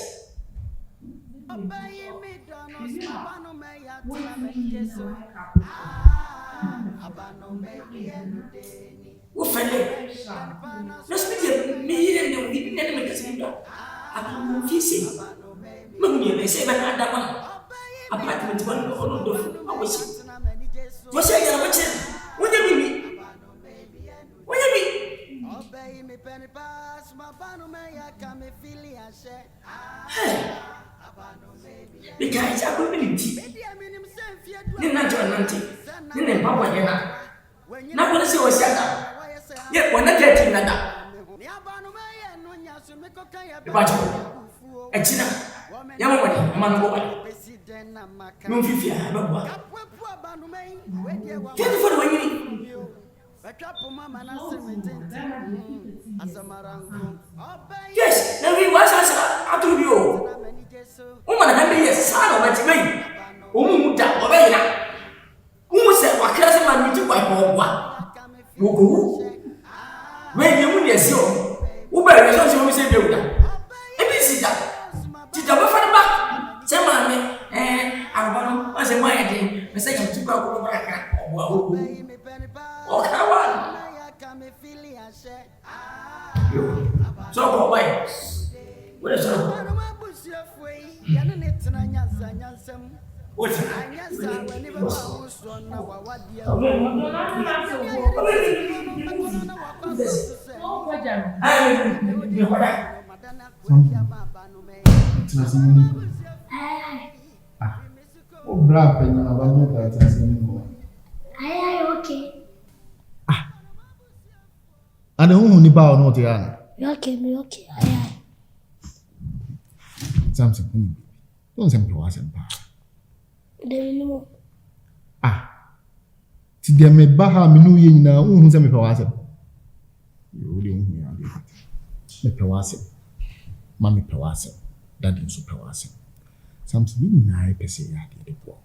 Wo fele. No speak me here no we didn't make us do. Apa fisi. Mami me say ba ada ma. Apartment one no do. Awisi. Wo say ya ma che. Wo je bibi. Wo je bi. Obey me penny pass my banu me ya ka me feel ya she. The guys are going to be. You're not your auntie. You're not Papa. You're not going to see what's that. Yet, when I get in that. The battle. A china. Yamaway, a man boy. No, Fifia, no one. Get the foot when you need. Yes, now we was as to you. Woman, I mean, son of a TV. Umuda, Obeyna. Who said, what class man to wipe or what? You go. When you will assume, who better than you say, and this is that. Did the buffet back? Say, mammy, I was a wedding, the second to go over a cat or one. So go away. What is up? What's me what? O bra pe na ba mo ka ta se mo. Aye, okay. Ana hu ni ba o no te ana. Okay, me okay. Aye. Samson hu. Don't sem pro asem pa. Then no. Ti de me ba ha me no ye nyina hu sem pro asem. Yo de hu ya de. Me pro asem. Mami pro asem. Daddy so pro asem. Something you na pese ya de po.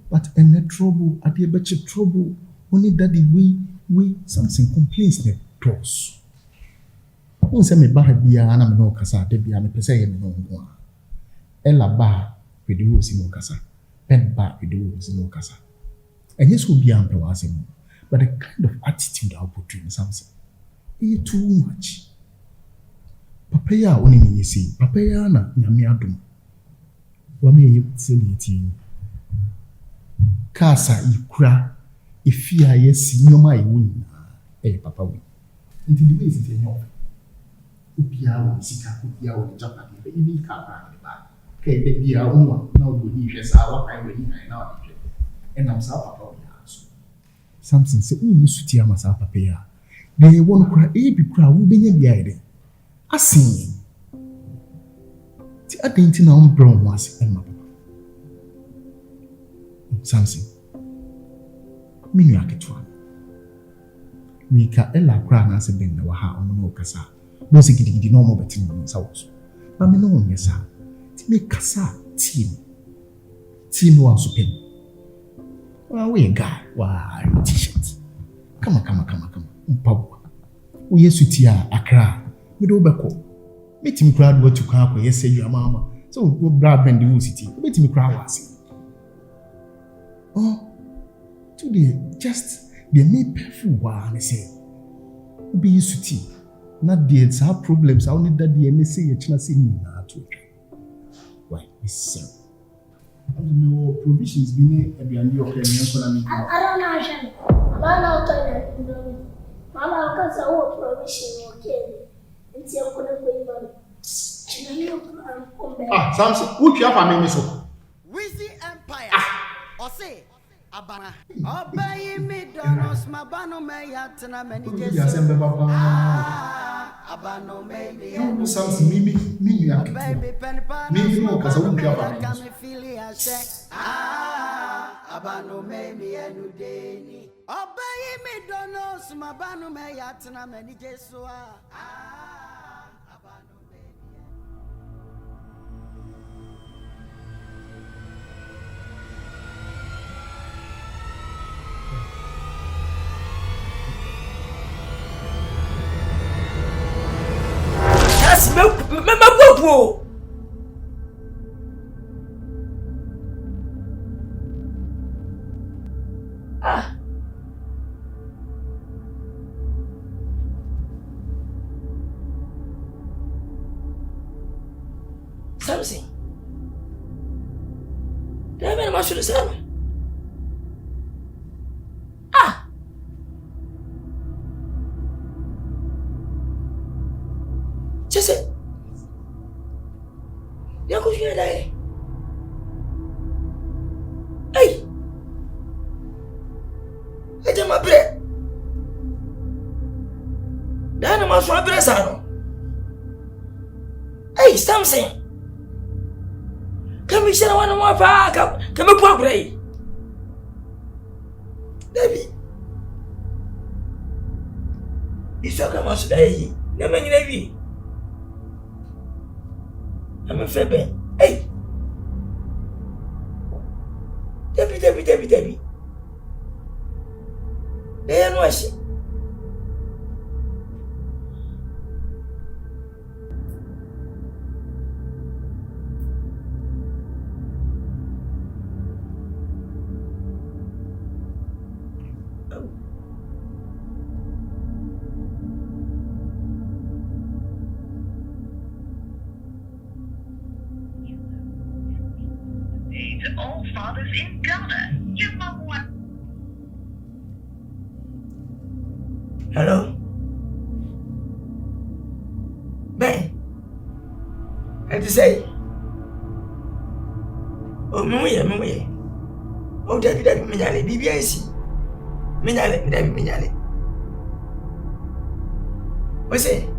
But in the trouble, at the better trouble, only daddy we something complains the cross. Won say me ba bia na me no kasa de bia me pese ye me no ho a. Ella ba we do si no kasa. Ben ba we do si no kasa. And yes will be ampe wa asem. But the kind of attitude I put in something is too much. Papa ya oni ni yesi. Papa ya na nyame adom. Wa me ye seliti. Kasa ikura ifia yesi nyoma iwuni papa we nti the way is it enyo opia wo sika opia wo japa de ibi ka ba ba kai be bia wo na wo ni hwesa wa kai we ni na wo hwe enam sa papa wo ya so something se wo yesu ti ama sa papa ya de won kura bi kura wo benya bia ide asin ti adenti na on brown was emma something minu aketwa mika ela kra na se ben na wa ha omo no kasa no se gidigidi no mo betin no sa wo ba me no onye sa ti me kasa team wa so pen wa we guy wa t-shirt kama mpabu wo yesu ti a akra me do beko metimi kra do atu kwa akwa yesa yu amama so wo bra bend wo city metimi kra wa ase today just the me perfect one say be used to not the have problems I only that the say you china say na to why listen no provisions be ne aduane o kan yan kola mi I don't know Ashani mama to na mama ka sa wo provision okay nti e ko na ko iba china ni o Samson who twa fa me so Weezy Empire say Abana obey me donos mabano yatna many Jesus Abanoma you Samson me baby pen pan me no kasa wo twa fa me feel ya say Abanoma me enudeni obey me donos mabano yatna many Jesus me popo Samson deve na macho de Jesse ya kushia dai hey ete mabre dana maso abre sano hey Samson kami shana wana mwafa kama kwa brei David isoka maso dai na mengine hivi I'm a febe. Hey! Debbie. They are noisy. To all fathers in Ghana, your mom wants. Hello? What to say? Oh, me. Oh, Daddy, Minyale, BBNC. Minyale. What's it?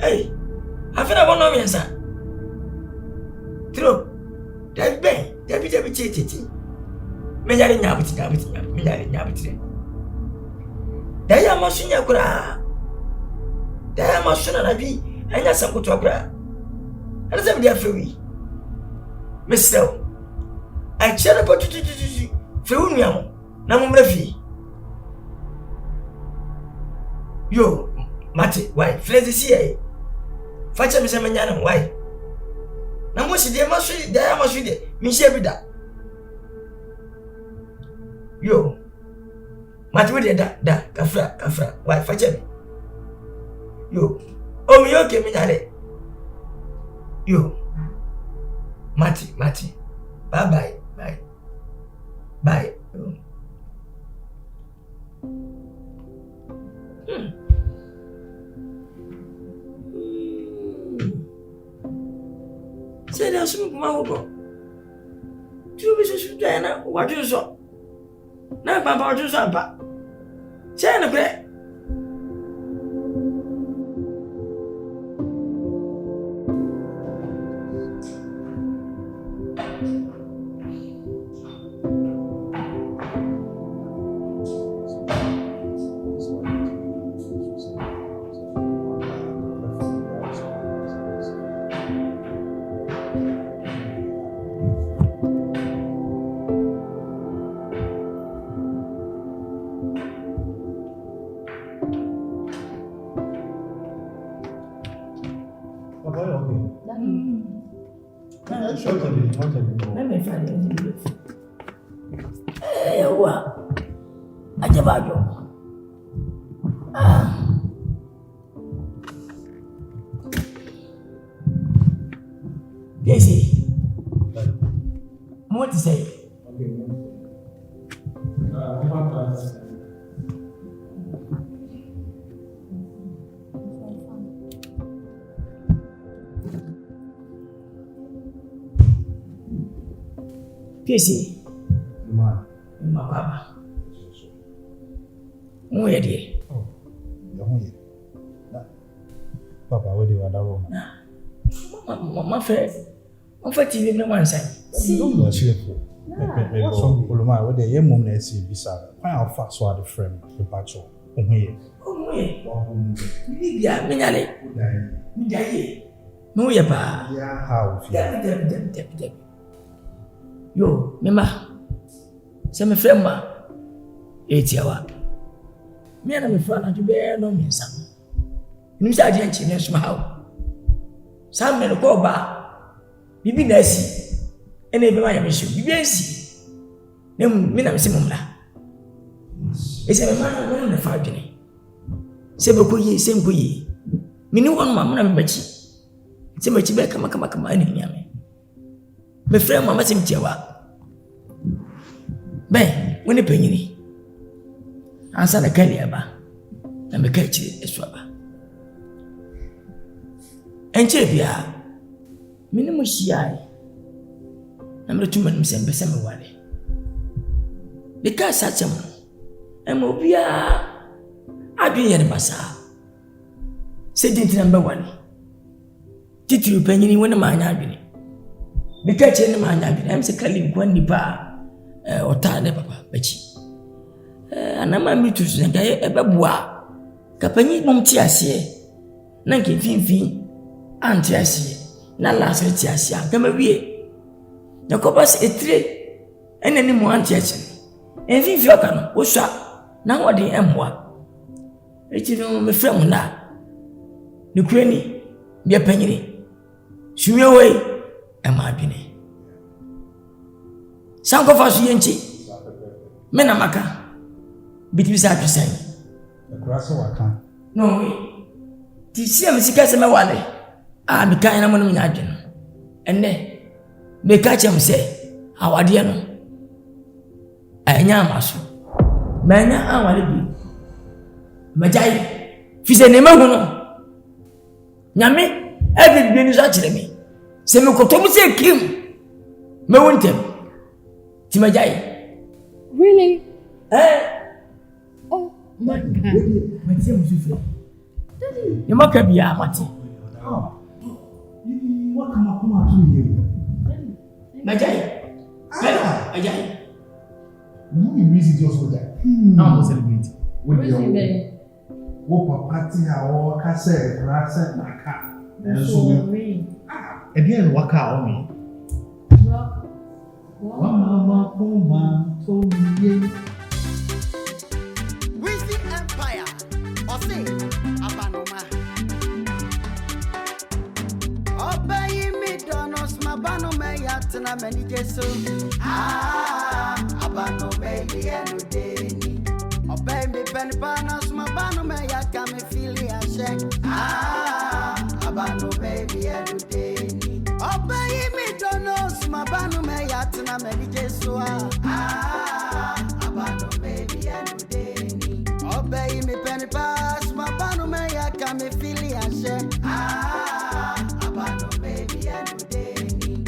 Hey, I feel I want no answer. True. Debbie, Titi. Minyale, Nyabiti. Daya masunya kura. Daya masuna nabi. Anya sakutu kura. Ana sabi dia fewi. Mr. I chere po tutu. Fewu nuamo. Na mumre fi. Yo, Mate, why? Flezi si Facha mi se manyana why? Na mo si dia masu daya masu dia. Mi she bi da. Yo. Mate we da kafra. Why facha mi? Yo. Oh mi okay mi nyale. Yo. Mate. Bye. Yo. Say that's me kuma go. Tu be so na what you so. Na pa you so pa. Say na kre. Yes, what to say? Kesi, ma baba. Where dear? Oh, you're Papa, where do you want my fair. On fait, il est vraiment ça. Non, cheerful. Maybe some people might where they mum na see bisa. Why our fast so the frame the patcho. Here. Libya, Minyale. Minyale. No ya pa. Yeah, how? Deb. Yo, mema. Se me frame ma. Etiawa. Me na me fa na to be no me sam. Nim sa je nchi ne suma hawo. Sam me ko ba. Bibi na si. Ene be ma ya me shi. Bibi ansi. Ne me na me se mumla. Ese me ma no na fa dwene. Se be ko yi, se mko yi. Mini won ma na me bachi. Se me chi be kama ani nyame. Me frame mama sim tiawa. Ben, woni panyini. Ansa na kali aba. Na me ka chi esu aba. Enche bia. Mini mo shiai. Na me tuma nim sembe sembe wale. Bika sachem. Emo bia adwi yere basa. Se dinti number 1. Titiri panyini wona ma anya adwi. Bika che ne ma anya adwi. Am se kali kwa nipa ota ne papa bachi. Anama mitu sunga ebebua. Kapanyi mom ti ase. Na nke finfin anti ase. Na lasre ti ase. Kama wie. Yakobas etre enani mo anti ase. Enfinfin oka no wo swa na wode emboa. Echi no me frem na. Ni kurani bia panyini. Suwe we ema adwene. Sanko fasu yenchi. Mena maka. Bitibisa atwesen. Akrasa waka. No we. Ti sia mesika se mewale. Mi kan na mo no nya adwene. Enne me ka chem se awade no. Anya maso. Manya awale bi. Majai. Fise ne mahu no. nyame ebe bi ni so akire me se me kotom se kim me wontem ti majai Really? Oh my God. Mati musufu. Daddy. Ye maka bia mati. What come out to you? Majai. Ajai. No, you visit your soldier. Now celebrate. With your what party or cassette, rasa, naka. And so we again waka on me. Mama, told me. Weezy Empire, Ose, Abanoma. Obey me, Donos, Mabanoma, Yatana, many Jesu. Abanoma, the end of day. Obey me, Penpanas, Mabanoma, Yakame, Philia, Shek. Abanoma, the end of day. Obey me, Donos, Mabanoma, Yatana, many Jesu. Abanoma, the end of day. Obey me, penny pass, my banu may I come a filly and share. Abano baby and day.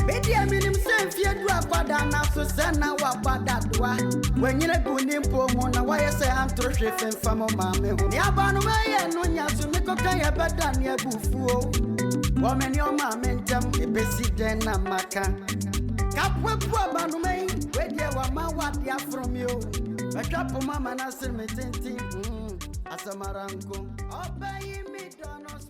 Baby, I mean himself, you do a padana, so send now what bad that one. When you're a good name, Pomona, why I say I'm through shipping from mamma. Yabano may and no yasu make okay better than your buffo. Woman, your mamma and them, the basic then a maca. Cap with poor banu may, where you are my what they are from you. A couple mama, and I still me tinting. As a marango, obey me, Donos.